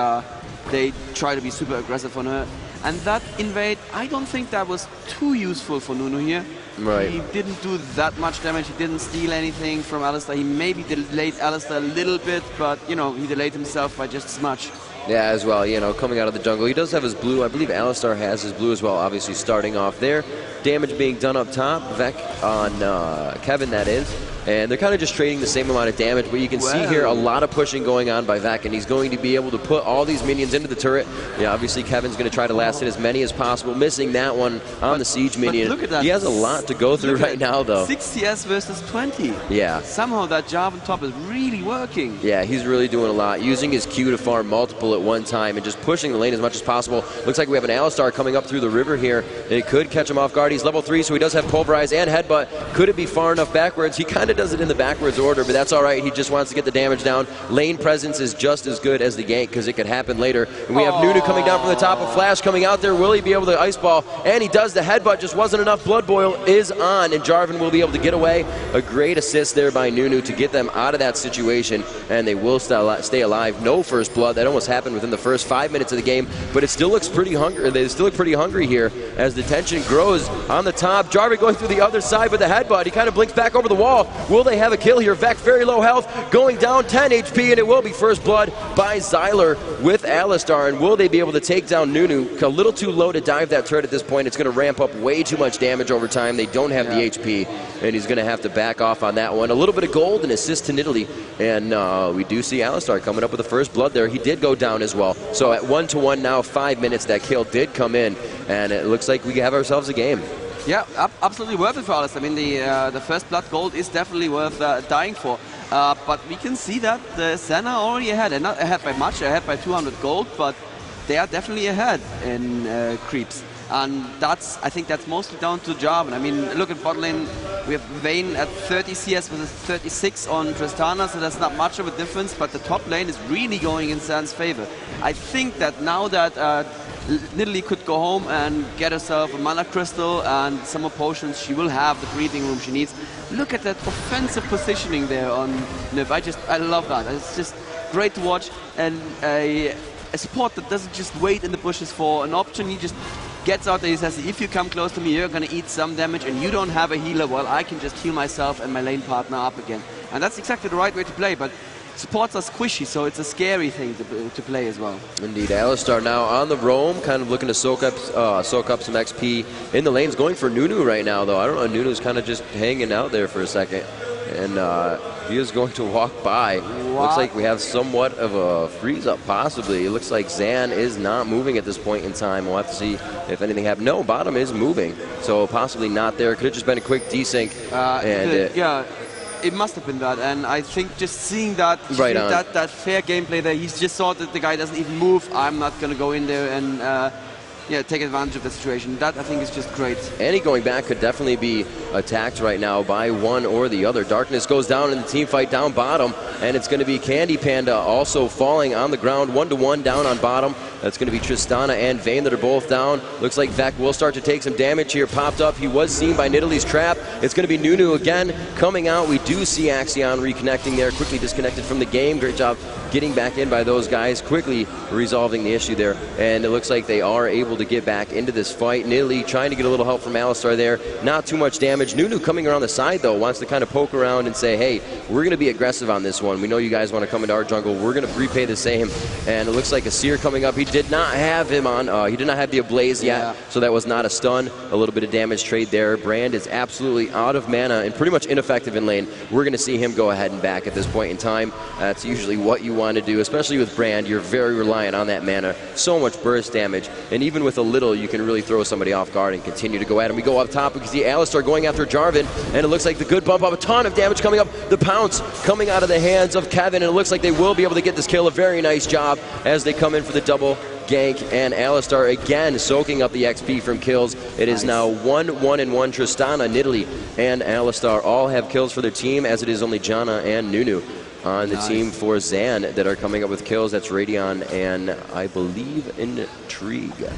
they try to be super aggressive on her. And that invade, I don't think that was too useful for Nunu here. Right. He didn't do that much damage. He didn't steal anything from Alistar. He maybe delayed Alistar a little bit, but, you know, he delayed himself by just as much. Yeah, as well, you know, coming out of the jungle. He does have his blue. I believe Alistar has his blue as well, obviously starting off there. Damage being done up top. Vec on Kevin, that is. And they're kind of just trading the same amount of damage, but you can see here a lot of pushing going on by Vec, and he's going to be able to put all these minions into the turret. Yeah, obviously Kevin's going to try to last hit as many as possible, missing that one on the siege minion. Look at that. He has a lot to go through right now, though. 6 CS versus 20. Yeah. Somehow that job on top is really working. Yeah, he's really doing a lot, using his Q to farm multiple at one time and just pushing the lane as much as possible. Looks like we have an Alistar coming up through the river here. It could catch him off guard. He's level 3, so he does have Pulverize and Headbutt. Could it be far enough backwards? He kind of does it in the backwards order, but that's all right. He just wants to get the damage down. Lane presence is just as good as the gank because it could happen later. And we have Nunu coming down from the top of Flash coming out there. Will he be able to ice ball? And he does. The headbutt just wasn't enough. Blood Boil is on, and Jarvan will be able to get away. A great assist there by Nunu to get them out of that situation, and they will stay alive. No first blood. That almost happened within the first 5 minutes of the game, but it still looks pretty hungry. They still look pretty hungry here as the tension grows on the top. Jarvan going through the other side with the headbutt. He kind of blinks back over the wall. Will they have a kill here? Vec very low health, going down 10 HP, and it will be first blood by Xyler with Alistar. And will they be able to take down Nunu? A little too low to dive that turret at this point. It's going to ramp up way too much damage over time. They don't have the HP, and he's going to have to back off on that one. A little bit of gold and assist to Nidalee, and we do see Alistar coming up with the first blood there. He did go down as well. So at 1-1 now, 5 minutes, that kill did come in, and it looks like we have ourselves a game. Yeah, absolutely worth it for us. I mean, the first blood gold is definitely worth dying for. But we can see that the Senna already ahead, and not ahead by much, ahead by 200 gold, but they are definitely ahead in creeps. And I think that's mostly down to Jarvan. I mean, look at bot lane. We have Vayne at 30 CS versus 36 on Tristana, so that's not much of a difference, but the top lane is really going in Zan's favor. I think that now that Nidalee could go home and get herself a mana crystal and some more potions, she will have the breathing room she needs. Look at that offensive positioning there on Nib. I love that. It's just great to watch, and a support that doesn't just wait in the bushes for an option. He just gets out there. He says, if you come close to me, you're going to eat some damage, and you don't have a healer. Well, I can just heal myself and my lane partner up again. And that's exactly the right way to play. But supports are squishy, so it's a scary thing to play as well. Indeed. Alistar now on the roam, kind of looking to soak up some XP in the lanes. Going for Nunu right now, though. I don't know, Nunu's kind of just hanging out there for a second. And he is going to walk by. Looks like we have somewhat of a freeze-up, possibly. It looks like Zan is not moving at this point in time. We'll have to see if anything happens. No, bottom is moving, so possibly not there. Could have just been a quick desync. Yeah. It must have been that, and I think just seeing that, that fair gameplay there, he's just saw that the guy doesn't even move. I'm not going to go in there and take advantage of the situation. That, I think, is just great. Any going back could definitely be attacked right now by one or the other. Darkness goes down in the team fight down bottom, and it's going to be Candy Panda also falling on the ground, 1-1 down on bottom. That's going to be Tristana and Vayne that are both down. Looks like Vec will start to take some damage here. Popped up. He was seen by Nidalee's trap. It's going to be Nunu again coming out. We do see Axion reconnecting there. Quickly disconnected from the game. Great job getting back in by those guys. Quickly resolving the issue there. And it looks like they are able to get back into this fight. Nidalee trying to get a little help from Alistar there. Not too much damage. Nunu coming around the side, though. Wants to kind of poke around and say, hey, we're going to be aggressive on this one. We know you guys want to come into our jungle. We're going to repay the same. And it looks like a Seer coming up. He did not have him on. He did not have the Ablaze yet, so that was not a stun. A little bit of damage trade there. Brand is absolutely out of mana and pretty much ineffective in lane. We're going to see him go ahead and back at this point in time. That's usually what you want to do, especially with Brand. You're very reliant on that mana. So much burst damage, and even with a little, you can really throw somebody off guard and continue to go at him. We go up top. We can see Alistar going after Jarvan, and it looks like the good bump up. A ton of damage coming up. The pounce coming out of the hands of Kevin, and it looks like they will be able to get this kill. A very nice job as they come in for the double gank, and Alistar again soaking up the XP from kills. It is now 1-1-1. Tristana, Nidalee, and Alistar all have kills for their team, as it is only Janna and Nunu on the team for Zan that are coming up with kills. That's Radion and I believe Intrigue.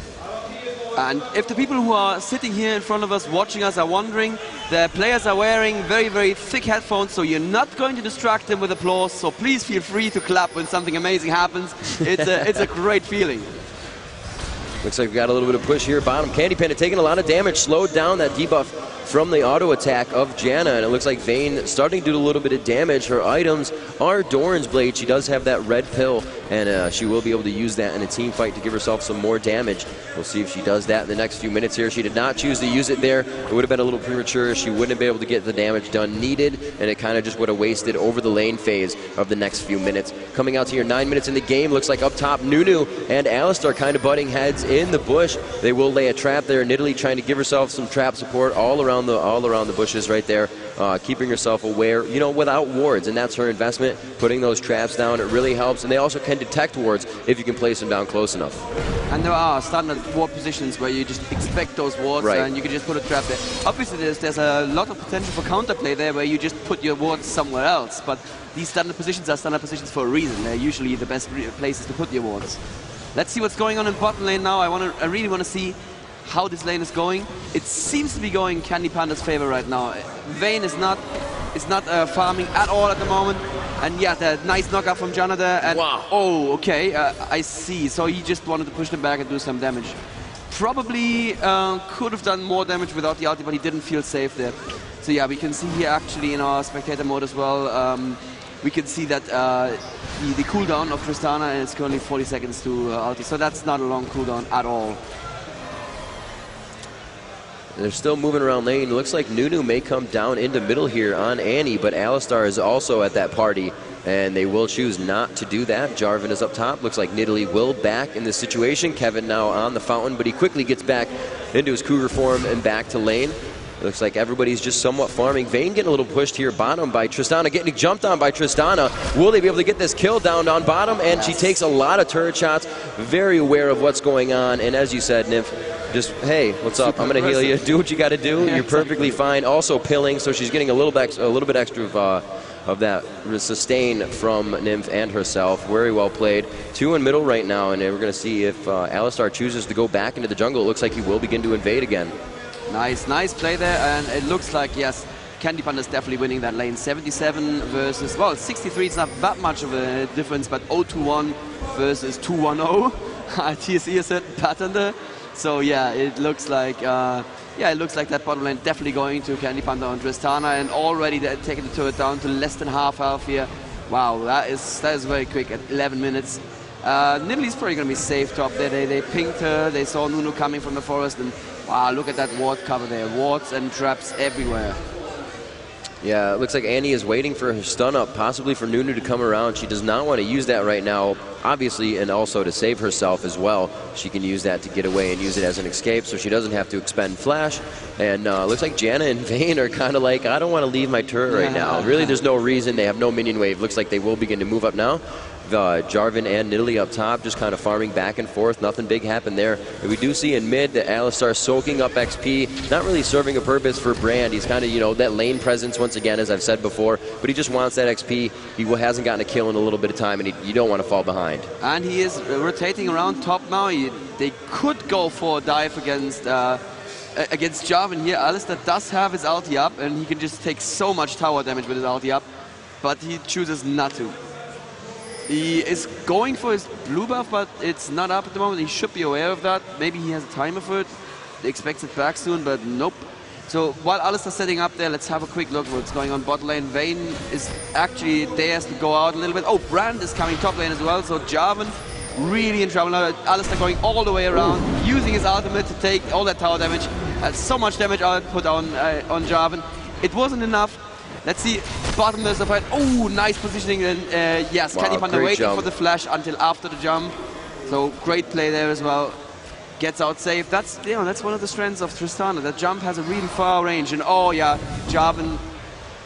And if the people who are sitting here in front of us, watching us, are wondering, the players are wearing very, very thick headphones, so you're not going to distract them with applause, so please feel free to clap when something amazing happens. It's a great feeling. Looks like we got a little bit of push here. Bottom, Candy Panda taking a lot of damage, slowed down that debuff from the auto attack of Janna, and it looks like Vayne starting to do a little bit of damage. Her items are Doran's Blade. She does have that red pill, and she will be able to use that in a team fight to give herself some more damage. We'll see if she does that in the next few minutes here. She did not choose to use it there. It would have been a little premature. She wouldn't have been able to get the damage done needed, and it kind of just would have wasted over the lane phase of the next few minutes. Coming out to here, 9 minutes in the game. Looks like up top, Nunu and Alistar kind of butting heads in the bush. They will lay a trap there. Nidalee trying to give herself some trap support all around the bushes right there, keeping herself aware, you know, without wards, and that's her investment. Putting those traps down, it really helps, and they also can detect wards if you can place them down close enough. And there are standard ward positions where you just expect those wards, and you can just put a trap there. Obviously, there's a lot of potential for counterplay there where you just put your wards somewhere else, but these standard positions are standard positions for a reason. They're usually the best places to put your wards. Let's see what's going on in bottom lane now. I really want to see how this lane is going. It seems to be going Candy Panda's favor right now. Vayne is not farming at all at the moment. And yeah, the nice knockout from Janna there. And wow. Oh, okay, I see. So he just wanted to push them back and do some damage. Probably could have done more damage without the ulti, but he didn't feel safe there. So yeah, we can see here actually in our spectator mode as well, we can see that the cooldown of Tristana is currently 40 seconds to ulti. So that's not a long cooldown at all. They're still moving around lane. It looks like Nunu may come down into middle here on Annie, but Alistar is also at that party, and they will choose not to do that. Jarvan is up top. Looks like Nidalee will back in this situation. Kevin now on the fountain, but he quickly gets back into his cougar form and back to lane. Looks like everybody's just somewhat farming. Vayne getting a little pushed here bottom by Tristana, getting jumped on by Tristana. Will they be able to get this kill down on bottom? And she takes a lot of turret shots, very aware of what's going on. And as you said, Nymph, just, hey, what's up? I'm going to heal you. Do what you got to do. You're perfectly fine. Also pilling, so she's getting a little bit extra of that sustain from Nymph and herself. Very well played. 2 in middle right now, and we're going to see if Alistar chooses to go back into the jungle. It looks like he will begin to invade again. Nice play there, and it looks like, yes, Candy Panda is definitely winning that lane. 77 versus, well, 63, it's not that much of a difference, but 0-2-1 versus 2-1-0. TSE is a pattern there. So yeah, it looks like, that bottom lane definitely going to Candy Panda on Tristana, and already they're taking the turret down to less than half health here. Wow, that is very quick at 11 minutes. Nidalee's probably going to be safe top there. They pinged her, they saw Nunu coming from the forest, and wow, look at that ward cover there. Wards and traps everywhere. Yeah, it looks like Annie is waiting for her stun up, possibly for Nunu to come around. She does not want to use that right now, obviously, and also to save herself as well. She can use that to get away and use it as an escape, so she doesn't have to expend flash. And looks like Janna and Vayne are kind of like, I don't want to leave my turret right now. Really, there's no reason. They have no minion wave. Looks like they will begin to move up now. Jarvan and Nidalee up top, just kind of farming back and forth. Nothing big happened there. And we do see in mid that Alistar soaking up XP, not really serving a purpose for Brand. He's kind of, you know, that lane presence once again, as I've said before, but he just wants that XP. He hasn't gotten a kill in a little bit of time, and you don't want to fall behind. And he is rotating around top now. They could go for a dive against Jarvan here. Alistar does have his ulti up, and he can just take so much tower damage with his ulti up, but he chooses not to. He is going for his blue buff, but it's not up at the moment. He should be aware of that. Maybe he has a timer for it. He expects it back soon, but nope. So while Alistar's setting up there, let's have a quick look at what's going on bot lane. Vayne is actually dares to go out a little bit. Oh, Brand is coming top lane as well, so Jarvan really in trouble now. Alistar going all the way around, using his ultimate to take all that tower damage. So much damage put on Jarvan. It wasn't enough. Let's see, bottom there's the fight. Oh, nice positioning. And yes, wow, Candy Panda waiting for the flash until after the jump. So great play there as well. Gets out safe. That's one of the strengths of Tristana. That jump has a really far range. And oh yeah, Jarvan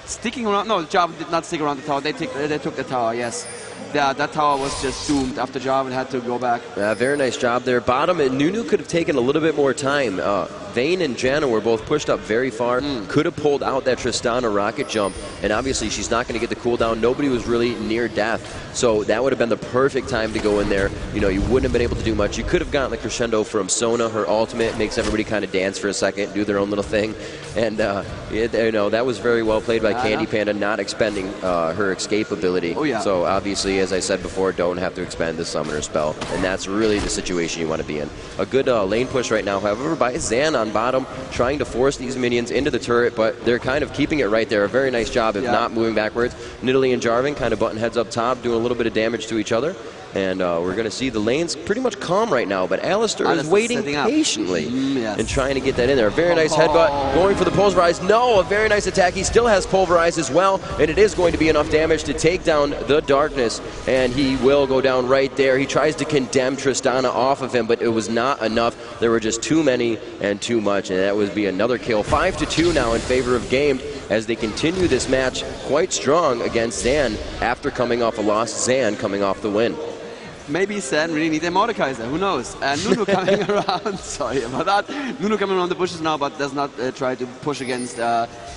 sticking around. No, Jarvan did not stick around the tower. They took the tower. Yes. that tower was just doomed after Jarvan had to go back. Very nice job there. Bottom, and Nunu could have taken a little bit more time. Vayne and Janna were both pushed up very far. Could have pulled out that Tristana rocket jump, and obviously she's not going to get the cooldown. Nobody was really near death, so that would have been the perfect time to go in there. You know, you wouldn't have been able to do much. You could have gotten the crescendo from Sona. Her ultimate makes everybody kind of dance for a second, do their own little thing, and you know, that was very well played by Candy Panda, not expending her escape ability. Oh, yeah. So obviously, as I said before, don't have to expend the summoner spell, and that's really the situation you want to be in. A good lane push right now, however, by Zan on bottom, trying to force these minions into the turret, but they're kind of keeping it right there. A very nice job of not moving backwards. Nidalee and Jarvan kind of butting heads up top, doing a little bit of damage to each other. And we're going to see the lanes pretty much calm right now, but Alistar is waiting patiently and trying to get that in there. A very nice headbutt, going for the Pulverize. No, a very nice attack. He still has Pulverize as well, and it is going to be enough damage to take down the Darkness, and he will go down right there. He tries to condemn Tristana off of him, but it was not enough. There were just too many and too much, and that would be another kill. 5-2 now in favor of Gamed as they continue this match quite strong against Zan after coming off a loss. Zan coming off the win. Maybe Zan really needs a Mordekaiser, who knows? Nunu coming around, sorry about that. Nunu coming around the bushes now, but does not try to push against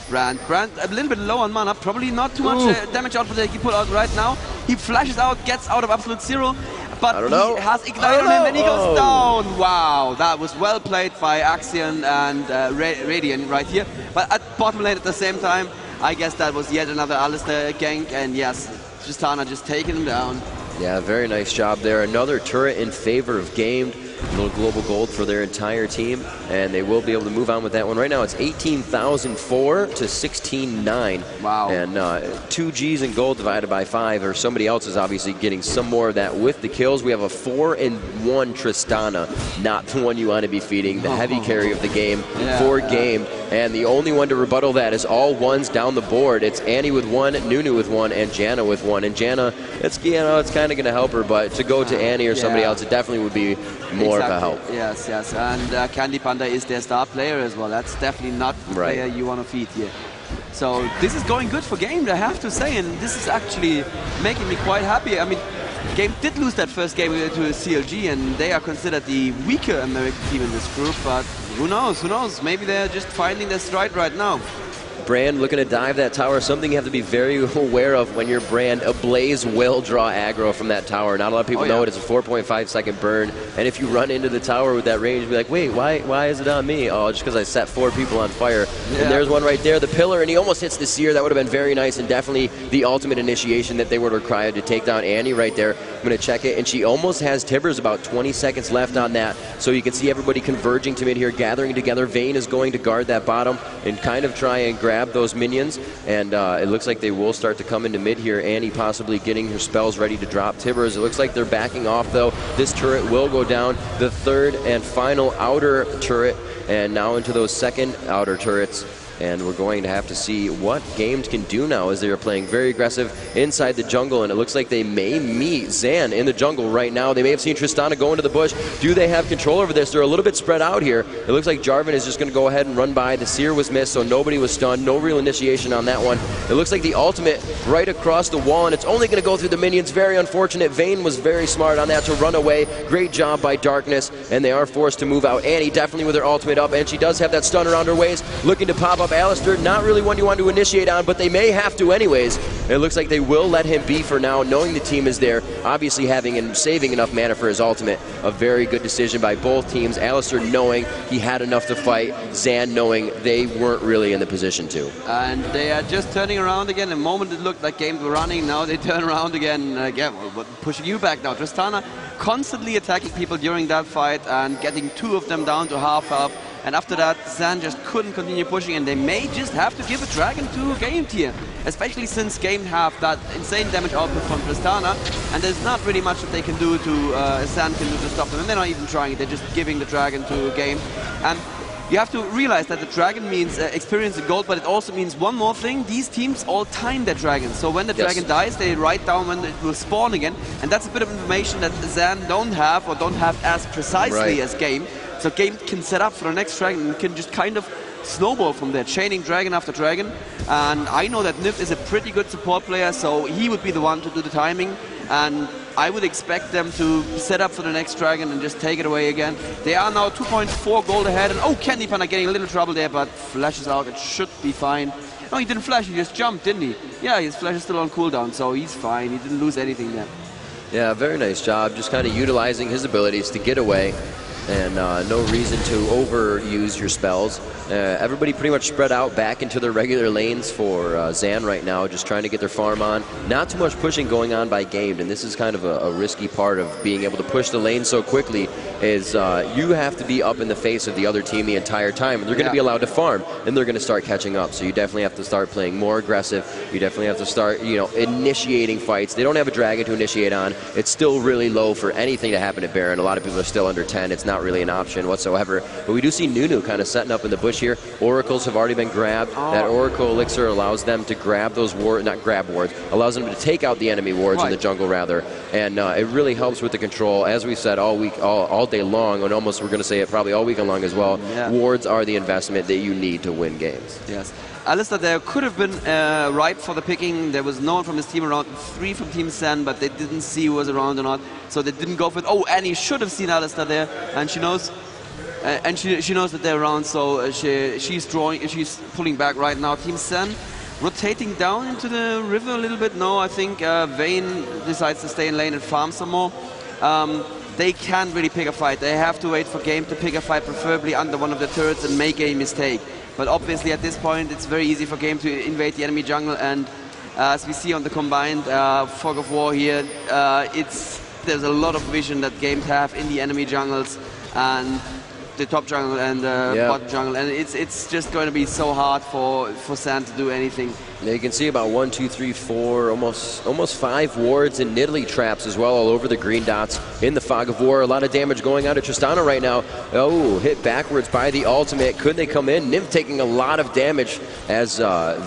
Brand. Brand a little bit low on mana, probably not too much damage output that he put out right now. He flashes out, gets out of absolute zero, but he has Ignite on him and he goes down. Wow, that was well played by Axion and Radiant right here. But at bottom lane at the same time, I guess that was yet another Alistar gank, and yes, Tristana just taking him down. Yeah, very nice job there. Another turret in favor of Gamed. A little global gold for their entire team, and they will be able to move on with that one. Right now it's 18,004 to 16,900. Wow. And 2 Gs in gold divided by 5, or somebody else is obviously getting some more of that with the kills. We have a 4-1 Tristana, not the one you want to be feeding, the heavy carry of the game for Game. And the only one to rebuttal that is all ones down the board. It's Annie with 1, Nunu with 1, and Janna with 1. And Janna, it's kind of going to help her, but to go to Annie or somebody else, it definitely would be more of a help. Yes, yes. And Candy Panda is their star player as well. That's definitely not the player you want to feed here. So this is going good for Game, I have to say, and this is actually making me quite happy. I mean, Game did lose that first game to CLG, and they are considered the weaker American team in this group, but who knows, who knows? Maybe they're just finding their stride right now. Brand looking to dive that tower, something you have to be very aware of when you're Brand. A Blaze will draw aggro from that tower. Not a lot of people know it. It's a 4.5 second burn, and if you run into the tower with that range, be like, wait, why is it on me? Oh, just because I set 4 people on fire. And there's one right there, the pillar, and he almost hits the Seer. That would have been very nice, and definitely the ultimate initiation that they would require to take down Annie right there. I'm going to check it, and she almost has Tibbers, about 20 seconds left on that. So you can see everybody converging to mid here, gathering together. Vayne is going to guard that bottom and kind of try and grab those minions, and it looks like they will start to come into mid here. Annie possibly getting her spells ready to drop Tibbers. It looks like they're backing off, though. This turret will go down, the third and final outer turret, and now into those second outer turrets. And we're going to have to see what Gamed can do now, as they are playing very aggressive inside the jungle, and it looks like they may meet Zan in the jungle right now. They may have seen Tristana go into the bush. Do they have control over this? They're a little bit spread out here. It looks like Jarvan is just going to go ahead and run by. The Seer was missed, so nobody was stunned. No real initiation on that one. It looks like the ultimate right across the wall, and it's only going to go through the minions. Very unfortunate. Vayne was very smart on that to run away. Great job by Darkness, and they are forced to move out. Annie definitely with her ultimate up, and she does have that stun around her waist, looking to pop up Alistar. Not really one you want to initiate on, but they may have to anyways. It looks like they will let him be for now, knowing the team is there, obviously having and saving enough mana for his ultimate. A very good decision by both teams. Alistar knowing he had enough to fight, Zan knowing they weren't really in the position to. And they are just turning around again. The moment it looked like Games were running, now they turn around again. Again, pushing you back now. Tristana constantly attacking people during that fight and getting 2 of them down to half health. And after that, Zan just couldn't continue pushing, and they may just have to give a Dragon to Game here, especially since Game have that insane damage output from Tristana, and there's not really much that they can do to, Zan can do to stop them, and they're not even trying it, they're just giving the Dragon to Game. And you have to realize that the Dragon means experience in gold, but it also means one more thing. These teams all time their dragons. So when the dragon dies, they write down when it will spawn again. And that's a bit of information that Zan don't have, or don't have as precisely as Game. So Game can set up for the next dragon and can just kind of snowball from there, chaining dragon after dragon. And I know that Nif is a pretty good support player, so he would be the one to do the timing. and I would expect them to set up for the next dragon and just take it away again. They are now 2.4 gold ahead, and oh, Candy Panda getting a little trouble there, but flashes out. It should be fine. No, he didn't flash, he just jumped, didn't he? Yeah, his flash is still on cooldown, so he's fine. He didn't lose anything there. Yeah, very nice job. Just kind of utilizing his abilities to get away, and no reason to overuse your spells. Everybody pretty much spread out back into their regular lanes for Zan right now, just trying to get their farm on. Not too much pushing going on by Gamed, and this is kind of a risky part of being able to push the lane so quickly, is you have to be up in the face of the other team the entire time, and they're going to be allowed to farm, and they're going to start catching up. So you definitely have to start playing more aggressive. You definitely have to start, you know, initiating fights. They don't have a dragon to initiate on. It's still really low for anything to happen at Baron. A lot of people are still under 10. It's not really an option whatsoever. But we do see Nunu kind of setting up in the bush here. Oracles have already been grabbed. That Oracle Elixir allows them to grab those wards, not grab wards, allows them to take out the enemy wards in the jungle rather. And it really helps with the control. As we said all week, all day long, and almost we're going to say it probably all weekend long as well, wards are the investment that you need to win games. Yes. Alistar there could have been ripe for the picking. There was no one from his team around, 3 from Team Sen, but they didn't see who was around or not, so they didn't go for it. Oh, Annie should have seen Alistar there, and she knows. And she knows that they're around, so she's pulling back right now. Team Sen rotating down into the river a little bit. No, I think Vayne decides to stay in lane and farm some more. They can't really pick a fight. They have to wait for Game to pick a fight, preferably under one of the turrets, and make a mistake. But obviously at this point it's very easy for Game to invade the enemy jungle, and as we see on the combined Fog of War here, there's a lot of vision that Games have in the enemy jungles, and the top jungle and bottom jungle, and it's just going to be so hard for San to do anything. Now you can see about 1, 2, 3, 4, almost 5 wards and Nidalee traps as well all over the green dots in the Fog of War. A lot of damage going on to Tristana right now. Oh, hit backwards by the ultimate. Could they come in? Nymph taking a lot of damage as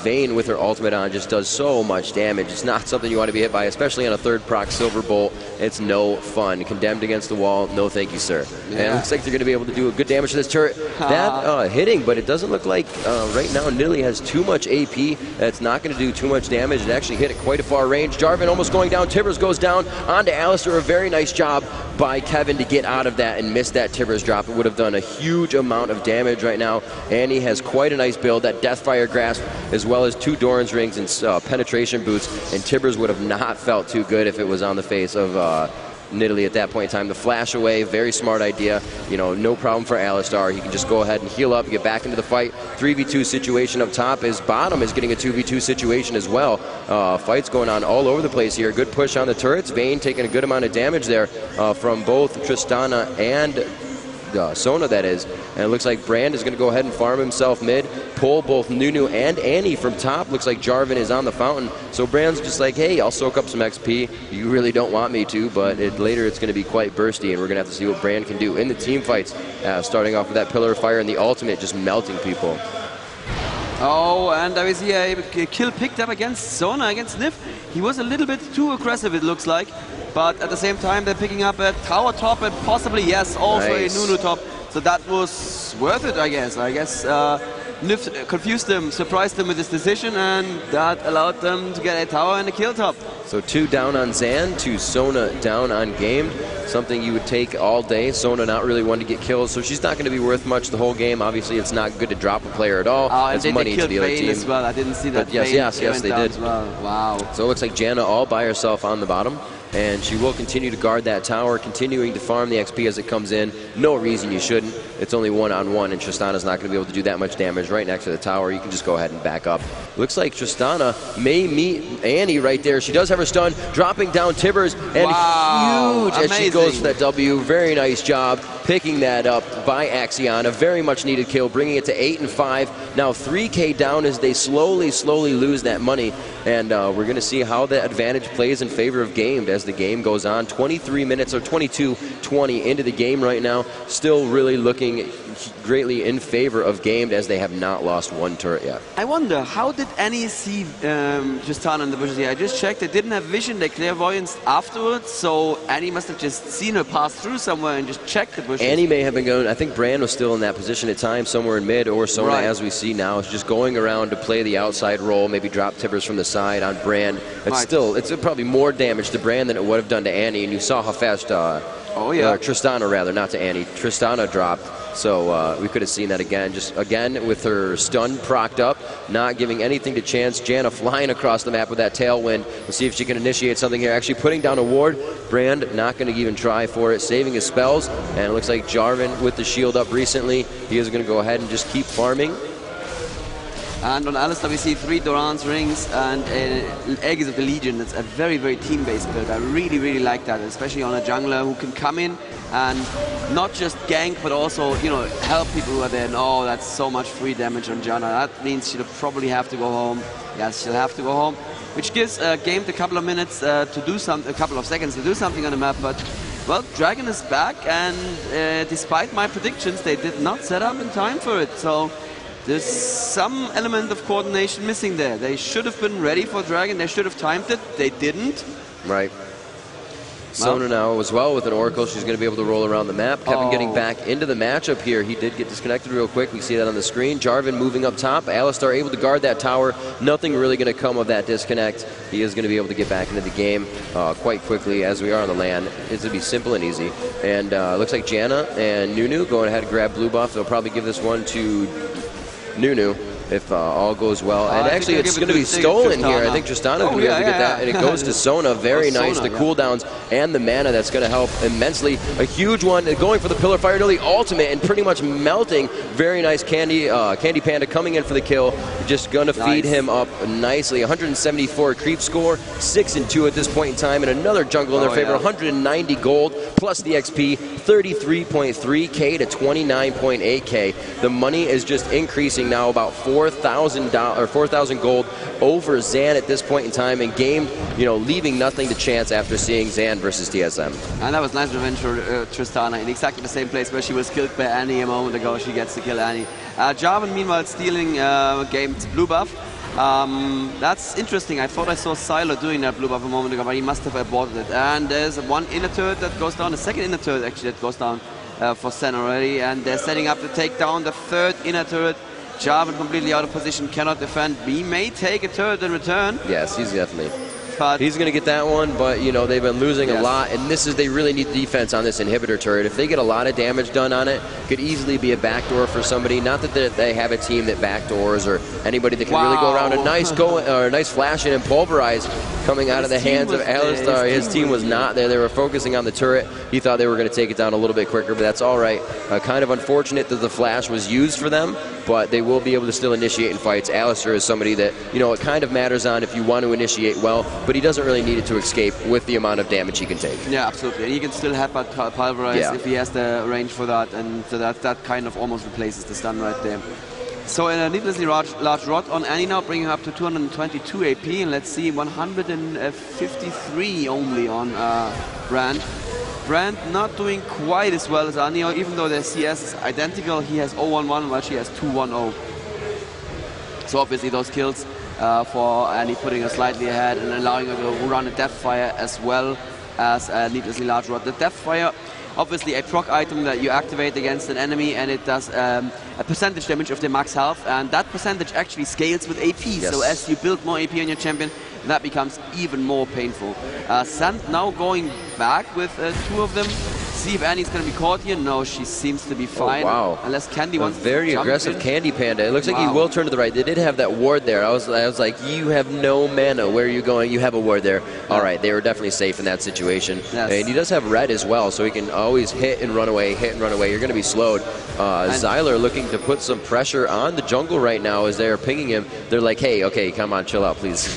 Vayne with her ultimate on just does so much damage. It's not something you want to be hit by, especially on a third proc Silver Bolt. It's no fun. Condemned against the wall. No thank you, sir. Yeah. And it looks like they're going to be able to do a good damage to this turret. That hitting, but it doesn't look like right now Nidalee has too much AP. That's not going to do too much damage. It actually hit at quite a far range. Jarvan almost going down. Tibbers goes down onto Alistar. A very nice job by Kevin to get out of that and miss that Tibbers drop. It would have done a huge amount of damage right now. Annie has quite a nice build. That Deathfire Grasp as well as 2 Doran's Rings and penetration boots, and Tibbers would have not felt too good if it was on the face of Nidalee at that point in time. The flash away, very smart idea. You know, no problem for Alistar. He can just go ahead and heal up, get back into the fight. 3v2 situation up top. His bottom is getting a 2v2 situation as well. Fights going on all over the place here. Good push on the turrets. Vayne taking a good amount of damage there from both Tristana and Sona, that is. And it looks like Brand is going to go ahead and farm himself mid, pull both Nunu and Annie from top. Looks like Jarvan is on the fountain. So Brand's just like, hey, I'll soak up some XP. You really don't want me to, but later it's going to be quite bursty, and we're going to have to see what Brand can do in the team fights. Starting off with that Pillar of Fire and the ultimate, just melting people. Oh, and there is here a kill picked up against Sona, against Nif. He was a little bit too aggressive, it looks like. But at the same time, they're picking up a tower top and possibly, yes, also a Nunu top. So that was worth it, I guess. Nif confused them, surprised them with his decision, and that allowed them to get a tower and a kill top. So 2 down on Zan, 2 Sona down on Gamed. Something you would take all day. Sona not really one to get kills, so she's not going to be worth much the whole game. Obviously, it's not good to drop a player at all. It's money to the other team as well. I didn't see that. But yes, they did. Well. Wow. So it looks like Janna all by herself on the bottom, and she will continue to guard that tower, continuing to farm the XP as it comes in. No reason you shouldn't. It's only 1-on-1, and Tristana's not going to be able to do that much damage right next to the tower. You can just go ahead and back up. Looks like Tristana may meet Annie right there. She does have her stun, dropping down Tibbers, and huge as she goes for that W. Very nice job picking that up by Axion. A very much needed kill, bringing it to 8 and 5. Now 3K down as they slowly lose that money, and we're going to see how the advantage plays in favor of Gamed as the game goes on. 23 minutes or 22-20 into the game right now. Still really looking greatly in favor of Gamed as they have not lost 1 turret yet. I wonder, how did Annie see Tristana in the bushes here? I just checked, they didn't have vision, they clairvoyanced afterwards, so Annie must have just seen her pass through somewhere and just checked the bushes. pushes. Annie may have been going, I think Brand was still in that position at times, somewhere in mid, or Sona, Right. as we see now, is just going around to play the outside role, maybe drop tippers from the side on Brand. It's Right. still, it's probably more damage to Brand than it would have done to Annie, and you saw how fast, Tristana rather, not to Annie, Tristana dropped. So we could have seen that again, just again with her stun procced up, not giving anything to chance. Janna flying across the map with that tailwind. We'll see if she can initiate something here. Actually putting down a ward. Brand not going to even try for it, saving his spells. And it looks like Jarvan with the shield up recently. He is going to go ahead and just keep farming. And on Alistar we see 3 Doran's rings and Aegis of the Legion. It's a very, very team-based build. I really, really like that, especially on a jungler who can come in and not just gank, but also, you know, help people who are there. And oh, that's so much free damage on Janna. That means she'll probably have to go home. Yes, she'll have to go home, which gives Game a couple of minutes to do something, a couple of seconds to do something on the map. But well, Dragon is back, and despite my predictions, they did not set up in time for it. So there's some element of coordination missing there. They should have been ready for Dragon. They should have timed it. They didn't. Right. Sona now as well with an Oracle. She's going to be able to roll around the map. Kevin getting back into the matchup here. He did get disconnected real quick. We see that on the screen. Jarvan moving up top. Alistar able to guard that tower. Nothing really going to come of that disconnect. He is going to be able to get back into the game quite quickly as we are on the LAN. It's going to be simple and easy. And looks like Janna and Nunu going ahead to grab blue buff. They'll probably give this one to Nunu if all goes well. And actually, it's going to be stolen here. I think Tristana will be able to get that. And it goes to Sona. Very nice. The cooldowns and the mana, that's going to help immensely. A huge one going for the Pillar Fire, nearly ultimate and pretty much melting. Very nice Candy Panda coming in for the kill. Just going to feed him up nicely. 174 creep score, 6-2 at this point in time. And another jungle in their favor. 190 gold plus the XP, 33.3k to 29.8k. The money is just increasing now, about $4,000 or 4,000 gold over Zan at this point in time, and Game, you know, leaving nothing to chance after seeing Zan versus TSM. And that was nice revenge for Tristana in exactly the same place where she was killed by Annie a moment ago. She gets to kill Annie. Jarvan meanwhile stealing Game's blue buff. That's interesting. I thought I saw Sylar doing that blue buff a moment ago, but he must have aborted it. And there's one inner turret that goes down, the second inner turret actually that goes down for Sen already, and they're setting up to take down the third inner turret. Jarvan completely out of position, cannot defend. He may take a turret in return. Yes, he's definitely. But he's going to get that one, but you know they've been losing a lot, and they really need defense on this inhibitor turret. If they get a lot of damage done on it, could easily be a backdoor for somebody. Not that they have a team that backdoors or anybody that can really go around. A nice flash in and pulverize coming out of the hands of Alistar. His team was not there. They were focusing on the turret. He thought they were going to take it down a little bit quicker, but that's all right. Kind of unfortunate that the flash was used for them, but they will be able to still initiate in fights. Alistar is somebody that, you know, it kind of matters on if you want to initiate well, but he doesn't really need it to escape with the amount of damage he can take. Yeah, absolutely. And he can still have pulverize if he has the range for that, and so that kind of almost replaces the stun right there. So a needlessly large rod on Annie now, bringing her up to 222 AP, and let's see, 153 only on Brand. Brand not doing quite as well as Annie, even though their CS is identical. He has 0-1-1 while she has 2-1-0. So obviously those kills for Annie putting her slightly ahead and allowing her to run a Deathfire as well as a needlessly large rod. The Deathfire, obviously a proc item that you activate against an enemy, and it does a percentage damage of their max health, and that percentage actually scales with AP. Yes. So as you build more AP on your champion, that becomes even more painful. Sand now going back with 2 of them. See if Annie's going to be caught here. No, she seems to be fine. Oh, wow. Unless Candy wants to very aggressive Candy Panda. It looks like he will turn to the right. They did have that ward there. I was like, you have no mana. Where are you going? You have a ward there. Yeah. All right, they were definitely safe in that situation. Yes. And he does have red as well, so he can always hit and run away, hit and run away. You're going to be slowed. Zyler looking to put some pressure on the jungle right now as they're pinging him. They're like, hey, okay, come on, chill out, please.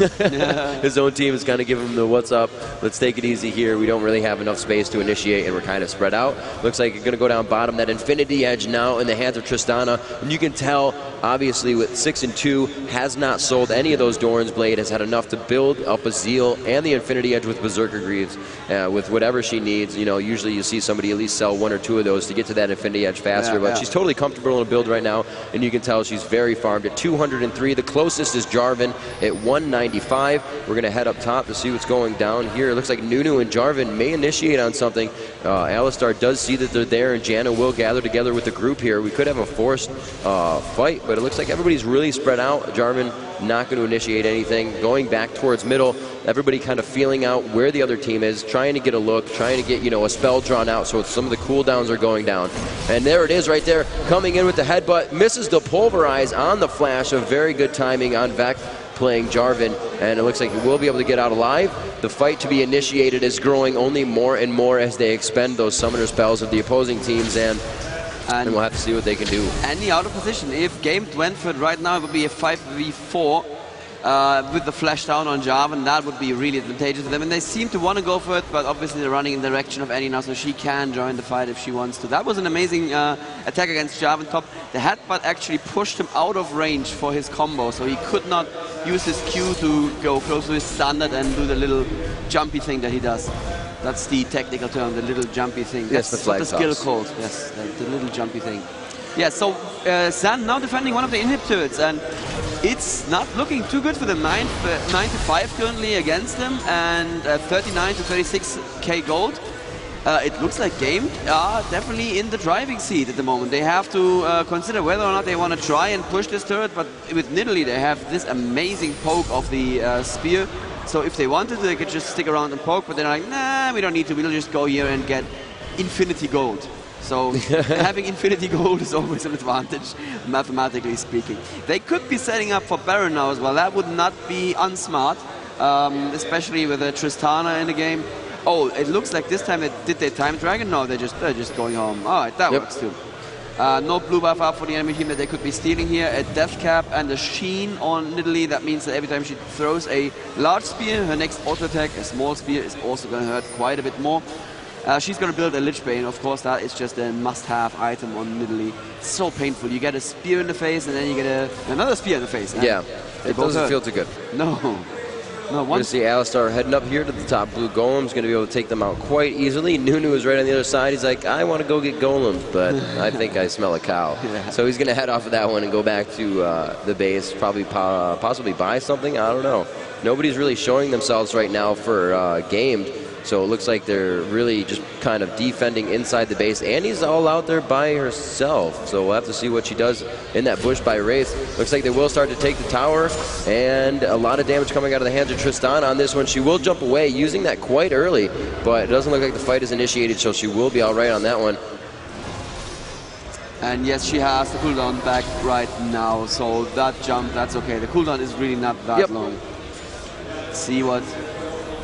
His own team is going to give him the what's up. Let's take it easy here. We don't really have enough space to initiate, and we're kind of spread out. Looks like you're going to go down bottom. That Infinity Edge now in the hands of Tristana. And you can tell, obviously, with 6-2, has not sold any of those Doran's Blade, has had enough to build up a Zeal and the Infinity Edge with Berserker Greaves, with whatever she needs. You know, usually you see somebody at least sell 1 or 2 of those to get to that Infinity Edge faster, but she's totally comfortable in a build right now, and you can tell she's very farmed at 203. The closest is Jarvan at 195. We're going to head up top to see what's going down here. It looks like Nunu and Jarvan may initiate on something. Alistar Alistar does see that they're there, and Janna will gather together with the group here. We could have a forced fight, but it looks like everybody's really spread out. Jarvan not going to initiate anything, going back towards middle. Everybody kind of feeling out where the other team is, trying to get a look, trying to get, a spell drawn out so some of the cooldowns are going down. And there it is right there, coming in with the headbutt, misses the pulverize on the flash. A very good timing on Vec playing Jarvan, and it looks like he will be able to get out alive. The fight to be initiated is growing only more and more as they expend those summoner spells of the opposing teams, and we'll have to see what they can do. Any out of position. If game went for it right now, it would be a 5v4 with the flash down on Jarvan. That would be really advantageous for them, and they seem to want to go for it, but obviously they're running in the direction of Annie now, so she can join the fight if she wants to. That was an amazing attack against Jarvan top. The headbutt actually pushed him out of range for his combo, so he could not use his Q to go close to his standard and do the little jumpy thing that he does. That's the technical term, the little jumpy thing. Yes, that's the what the skill called. Yes, the little jumpy thing. Yeah, so Zan now defending one of the inhib turrets, and it's not looking too good for them. 9 to 5 currently against them, and 39 to 36k gold. It looks like Game are definitely in the driving seat at the moment. They have to consider whether or not they want to try and push this turret, but with Nidalee they have this amazing poke of the spear. So if they wanted, they could just stick around and poke, but they're like, nah, we don't need to. We'll just go here and get infinity gold. So having infinity gold is always an advantage, mathematically speaking. They could be setting up for Baron now as well. That would not be unsmart, especially with a Tristana in the game. Oh, it looks like this time did they time Dragon? No, they're just going home. All right, that works too. No blue buff up for the enemy team that they could be stealing here. A death cap and a sheen on Nidalee. That means that every time she throws a large spear, her next auto attack, a small spear, is also going to hurt quite a bit more. She's going to build a Lich Bane. Of course, that is just a must-have item on Nidalee. It's so painful. You get a spear in the face, and then you get another spear in the face. Yeah, it doesn't feel too good. No. No, we're going to see Alistar heading up here to the top. Blue Golem's going to be able to take them out quite easily. Nunu is right on the other side. He's like, I want to go get Golems, but I think I smell a cow. Yeah. So he's going to head off of that one and go back to the base, probably possibly buy something. I don't know. Nobody's really showing themselves right now for Gamed. So it looks like they're really just kind of defending inside the base. Annie's all out there by herself. So we'll have to see what she does in that bush by Wraith. Looks like they will start to take the tower. And a lot of damage coming out of the hands of Tristana on this one. She will jump away using that quite early. But it doesn't look like the fight is initiated, so she will be all right on that one. And yes, she has the cooldown back right now. So that jump, that's okay. The cooldown is really not that long. Let's see what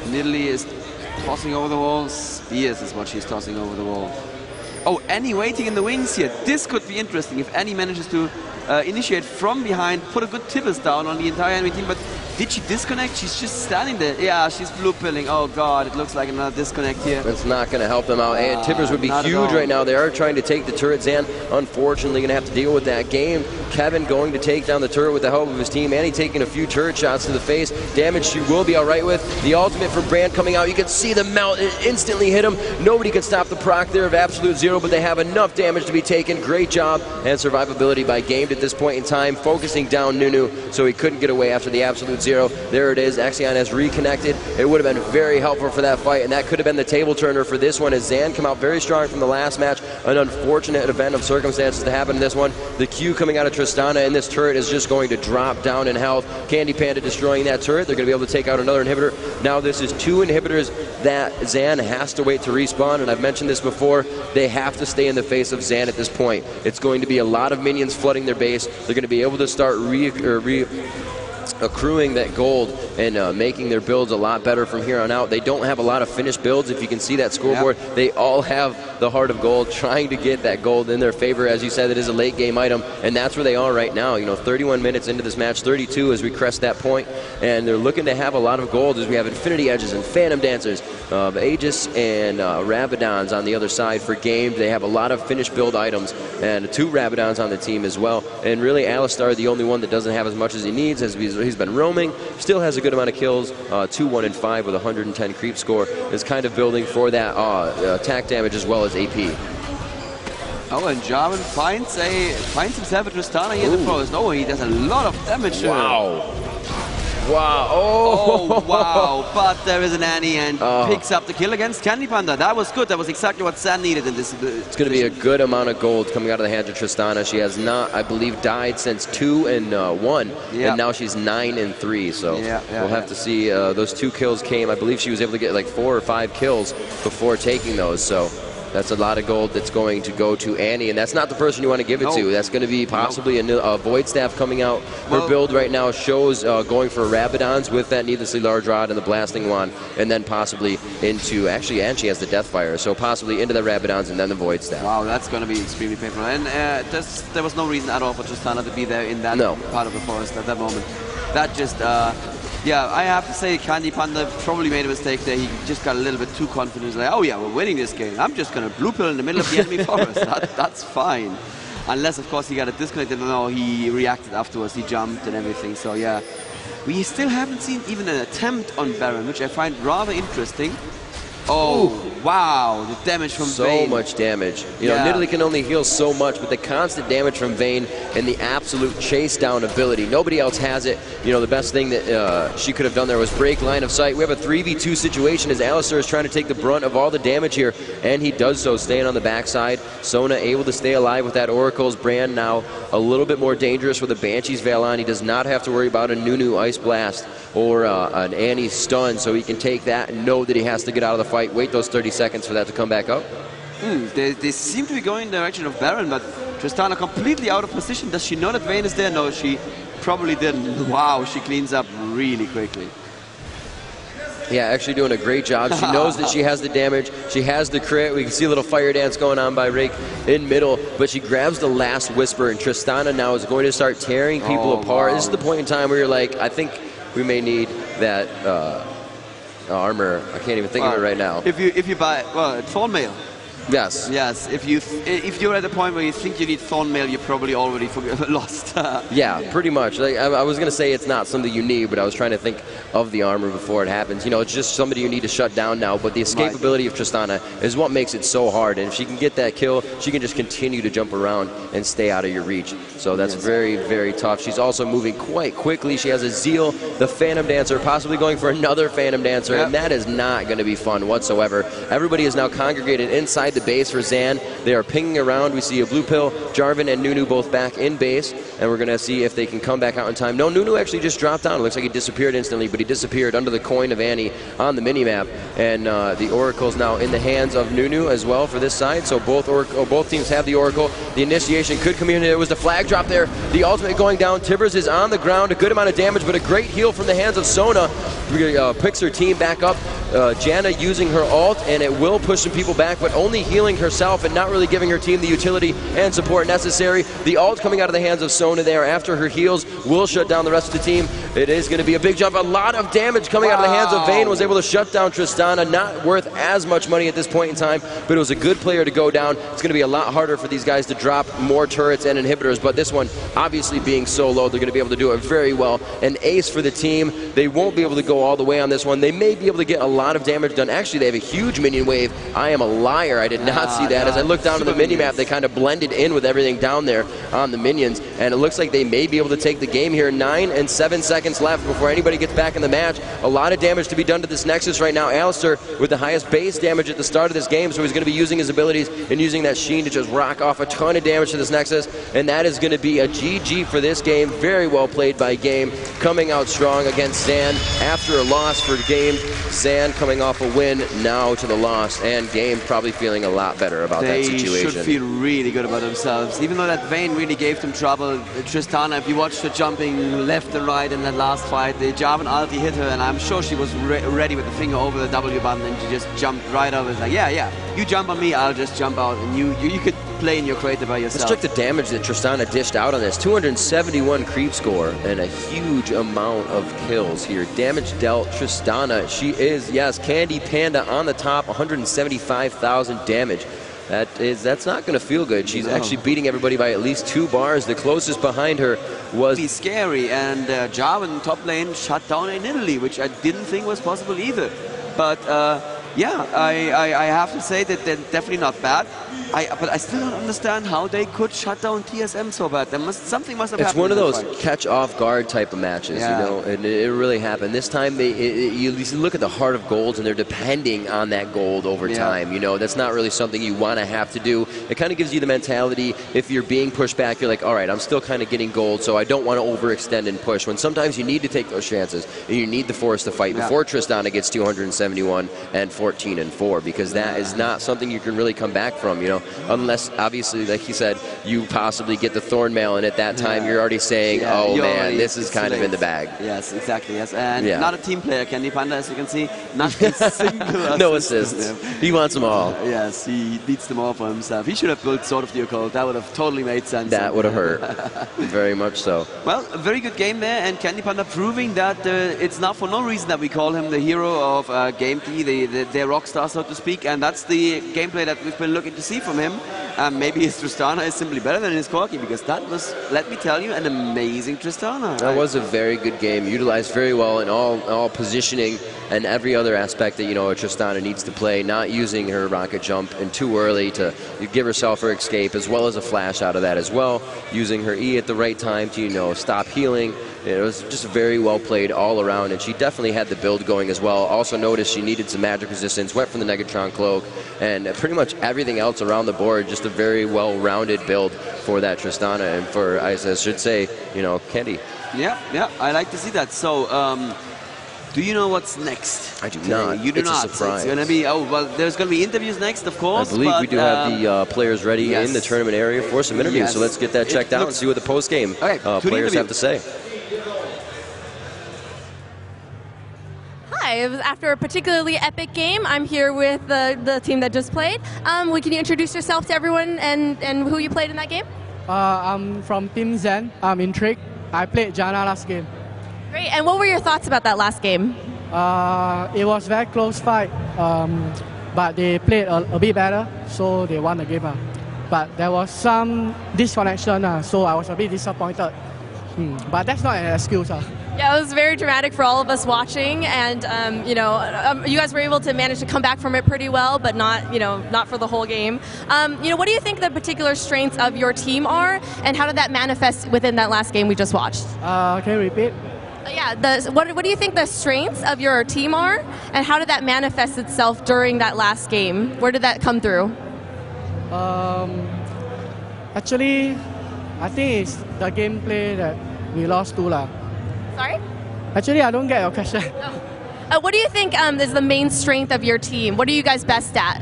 Nidalee is tossing over the wall. Spears is what she's tossing over the wall. Oh, Annie waiting in the wings here. This could be interesting if Annie manages to initiate from behind, put a good Tibbers down on the entire enemy team. But did she disconnect? She's just standing there. Yeah, she's blue pilling. Oh god, it looks like another disconnect here. It's not going to help them out. And Tibbers would be huge right now. They are trying to take the turret. Zan, unfortunately, going to have to deal with that game. Kevin going to take down the turret with the help of his team. Annie taking a few turret shots to the face. Damage she will be all right with. The ultimate from Brand coming out. You can see the melt. It instantly hit him. Nobody can stop the proc there of Absolute Zero, but they have enough damage to be taken. Great job and survivability by Gamed at this point in time, focusing down Nunu so he couldn't get away after the Absolute Zero. There it is. Axion has reconnected. It would have been very helpful for that fight, and that could have been the table turner for this one as Zan come out very strong from the last match. An unfortunate event of circumstances to happen in this one. The Q coming out of Tristana, and this turret is just going to drop down in health. Candy Panda destroying that turret. They're going to be able to take out another inhibitor. Now this is 2 inhibitors that Zan has to wait to respawn, and I've mentioned this before. They have to stay in the face of Zan at this point. It's going to be a lot of minions flooding their base. They're going to be able to start accruing that gold and making their builds a lot better from here on out. They don't have a lot of finished builds. If you can see that scoreboard, they all have the Heart of Gold, trying to get that gold in their favor. As you said, it is a late game item, and that's where they are right now. 31 minutes into this match, 32 as we crest that point, and they're looking to have a lot of gold as we have Infinity Edges and Phantom Dancers, Aegis and Rabadons on the other side for Game. They have a lot of finished build items and 2 Rabadons on the team as well, and really Alistar, the only one that doesn't have as much as he needs, as he's been roaming, still has a good amount of kills, 2, 1, and 5 with 110 creep score, is kind of building for that attack damage as well as AP. Oh, and Jarvan finds himself a Tristana here in the forest. Oh, he does a lot of damage. Wow. Wow. Oh, wow. But there is an Annie and picks up the kill against Candy Panda. That was good. That was exactly what San needed in this. It's going to be a good amount of gold coming out of the hands of Tristana. She has not, I believe, died since 2 and 1. Yeah. And now she's 9 and 3. So we'll have to see. Those 2 kills came. I believe she was able to get like 4 or 5 kills before taking those. So that's a lot of gold that's going to go to Annie, and that's not the person you want to give it to. That's going to be possibly a Void Staff coming out. Her build right now shows going for Rabadons with that needlessly large rod and the blasting wand, and then possibly into, actually, and she has the Deathfire, so possibly into the Rabadons and then the Void Staff. Wow, that's going to be extremely painful. And there was no reason at all for Tristana to be there in that part of the forest at that moment. That just... yeah, I have to say Candy Panda probably made a mistake there. He just got a little bit too confident. He's like, oh yeah, we're winning this game. I'm just going to blue pill in the middle of the enemy forest. That's fine. Unless, of course, he got it disconnected. No, he reacted afterwards. He jumped and everything. So yeah, we still haven't seen even an attempt on Baron, which I find rather interesting. Oh, wow, the damage from Vayne. So much damage. You know, Nidalee can only heal so much, but the constant damage from Vayne and the absolute chase down ability. Nobody else has it. You know, the best thing that she could have done there was break line of sight. We have a 3v2 situation as Alistar is trying to take the brunt of all the damage here, and he does so, staying on the backside. Sona able to stay alive with that Oracle's brand now. A little bit more dangerous with the Banshee's Veil on. He does not have to worry about a Nunu Ice Blast or an Annie stun, so he can take that and know that he has to get out of the fight, wait those 30 seconds for that to come back up. They seem to be going in the direction of Baron, but Tristana completely out of position. Does she know that Vayne is there? No, she probably didn't. Wow, she cleans up really quickly. Yeah, actually doing a great job. She knows that she has the damage. She has the crit. We can see a little fire dance going on by Rake in middle, but she grabs the last Whisper, and Tristana now is going to start tearing people apart. This is the point in time where you're like, I think we may need that armor. I can't even think of it right now. If you buy, well, Thorn Mail. Yes. Yes. If you're at the point where you think you need Thorn Mail, you're probably already lost. Yeah, pretty much. Like, I was going to say it's not something you need, but I was trying to think of the armor before it happens. You know, it's just somebody you need to shut down now, but the escapability of Tristana is what makes it so hard, and if she can get that kill, she can just continue to jump around and stay out of your reach. So that's very, very tough. She's also moving quite quickly. She has a Zeal, the Phantom Dancer, possibly going for another Phantom Dancer, and that is not going to be fun whatsoever. Everybody is now congregated inside the base for Zan. They are pinging around. We see a Blue Pill, Jarvan, and Nunu both back in base, and we're going to see if they can come back out in time. No, Nunu actually just dropped down. It looks like he disappeared instantly, but he disappeared under the coin of Annie on the minimap, and the Oracle's now in the hands of Nunu as well for this side, so both teams have the Oracle. The initiation could come in. There was the flag drop there. The ultimate going down. Tivers is on the ground. A good amount of damage, but a great heal from the hands of Sona. Picks her team back up. Janna using her ult, and it will push some people back, but only healing herself and not really giving her team the utility and support necessary. The ult coming out of the hands of Sona there after her heals will shut down the rest of the team. It is going to be a big jump. A lot of damage coming out of the hands of Vayne. Was able to shut down Tristana. Not worth as much money at this point in time, but it was a good player to go down. It's going to be a lot harder for these guys to drop more turrets and inhibitors, but this one, obviously being so low, they're going to be able to do it very well. An ace for the team. They won't be able to go all the way on this one. They may be able to get a lot of damage done. Actually, they have a huge minion wave. I am a liar. I did not see that. As I looked down to the minimap, they kind of blended in with everything down there on the minions, and it looks like they may be able to take the game here. 9 and 7 seconds left before anybody gets back in the match. A lot of damage to be done to this Nexus right now. Alistar with the highest base damage at the start of this game, so he's going to be using his abilities and using that Sheen to just rock off a ton of damage to this Nexus, and that is going to be a GG for this game. Very well played by Game, coming out strong against Zan after a loss for Game. Zan coming off a win now to the loss, and Game probably feeling a lot better about that situation. They should feel really good about themselves, even though that Vayne really gave them trouble. Tristana, if you watched her jumping left and right in that last fight, the Jarvan ulti hit her, and I'm sure she was ready with the finger over the W button, and she just jumped right over. It's like, yeah, you jump on me, I'll just jump out, and you could play in your crater by yourself. Let's check the damage that Tristana dished out on this. 271 creep score and a huge amount of kills here. Damage dealt Tristana. She is, yes, Candy Panda on the top, 175,000 damage. That's not going to feel good. She's actually beating everybody by at least 2 bars. The closest behind her was... Be scary, and Jarvan top lane shut down in Italy, which I didn't think was possible either. But yeah, I have to say that they're definitely not bad. But I still don't understand how they could shut down TSM so bad. Something must have happened. It's one of those fight. catch off guard type of matches, you know, and it really happened. This time, you look at the Heart of Golds, and they're depending on that gold over time. You know, that's not really something you want to have to do. It kind of gives you the mentality, if you're being pushed back, you're like, all right, I'm still kind of getting gold, so I don't want to overextend and push. When sometimes you need to take those chances, and you need to force the fight before Tristana gets 271 and 14-4, because that is not something you can really come back from, you know, unless, obviously, like he said, you possibly get the Thornmail, and at that time you're already saying, oh man, this is kind of in the bag. Yes, exactly, yes. And not a team player, Candy Panda, as you can see, not a single assist. No assists. He wants them all. Yes, he needs them all for himself. He should have built Sword of the Occult. That would have totally made sense. That would have hurt. Very much so. Well, a very good game there, and Candy Panda proving that it's not for no reason that we call him the hero of Game T, their rock star, so to speak, and that's the gameplay that we've been looking to see from him. Maybe his Tristana is simply better than his Corki, because that was, let me tell you, an amazing Tristana. That was a very good game, utilized very well in all positioning and every other aspect that, you know, a Tristana needs to play, not using her rocket jump and too early to give herself her escape, as well as a flash out of that as well, using her E at the right time to, you know, stop healing. It was just very well played all around, and she definitely had the build going as well. Also noticed she needed some magic resistance, went from the Negatron Cloak, and pretty much everything else around the board, just a very well-rounded build for that Tristana, and for, I should say, you know, Candy. Yeah, I like to see that. So, do you know what's next? I do not. You do it's not. A surprise. It's going to be, there's going to be interviews next, of course. I believe we do have the players ready in the tournament area for some interviews, so let's get that checked out and see what the post-game players have to say. Hi, it was after a particularly epic game. I'm here with the team that just played. Can you introduce yourself to everyone and who you played in that game? I'm from Team Zen. I'm Intrigue. I played Janna last game. Great, and what were your thoughts about that last game? It was a very close fight, but they played a bit better, so they won the game. But there was some disconnection, so I was a bit disappointed. But that's not an excuse. Yeah, it was very dramatic for all of us watching, and you guys were able to manage to come back from it pretty well, but not for the whole game. What do you think the particular strengths of your team are, and how did that manifest within that last game we just watched? Can you repeat? What do you think the strengths of your team are, and how did that manifest itself during that last game? Where did that come through? Actually, I think it's the gameplay that we lost to. Sorry? Actually, I don't get your question. What do you think is the main strength of your team? What are you guys best at?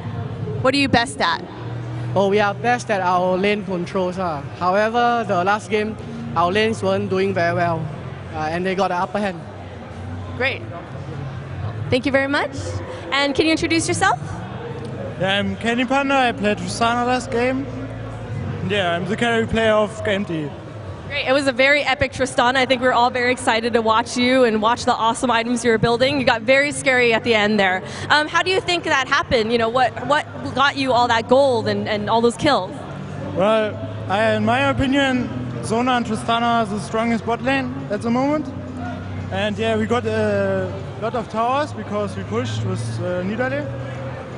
What are you best at? Oh, we are best at our lane controls. However, the last game, our lanes weren't doing very well, and they got the upper hand. Great. Thank you very much. And can you introduce yourself? Yeah, I'm Candy Panda. I played Tristana last game. Yeah, I'm the carry player of Game T. Great. It was a very epic Tristana. I think we're all very excited to watch you and watch the awesome items you were building. You got very scary at the end there. How do you think that happened? What got you all that gold and all those kills? Well, in my opinion, Zona and Tristana are the strongest bot lane at the moment. And yeah, we got a lot of towers because we pushed with Nidalee.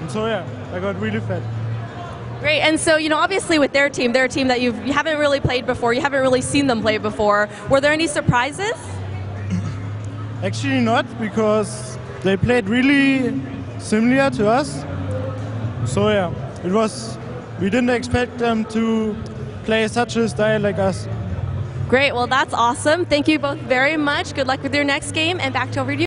And so yeah, I got really fed. Great, and so, obviously with their team that you haven't really played before, you haven't really seen them play before. Were there any surprises? Actually not, because they played really similar to us. So yeah, we didn't expect them to play such a style like us. Great, well that's awesome. Thank you both very much. Good luck with your next game, and back over to you.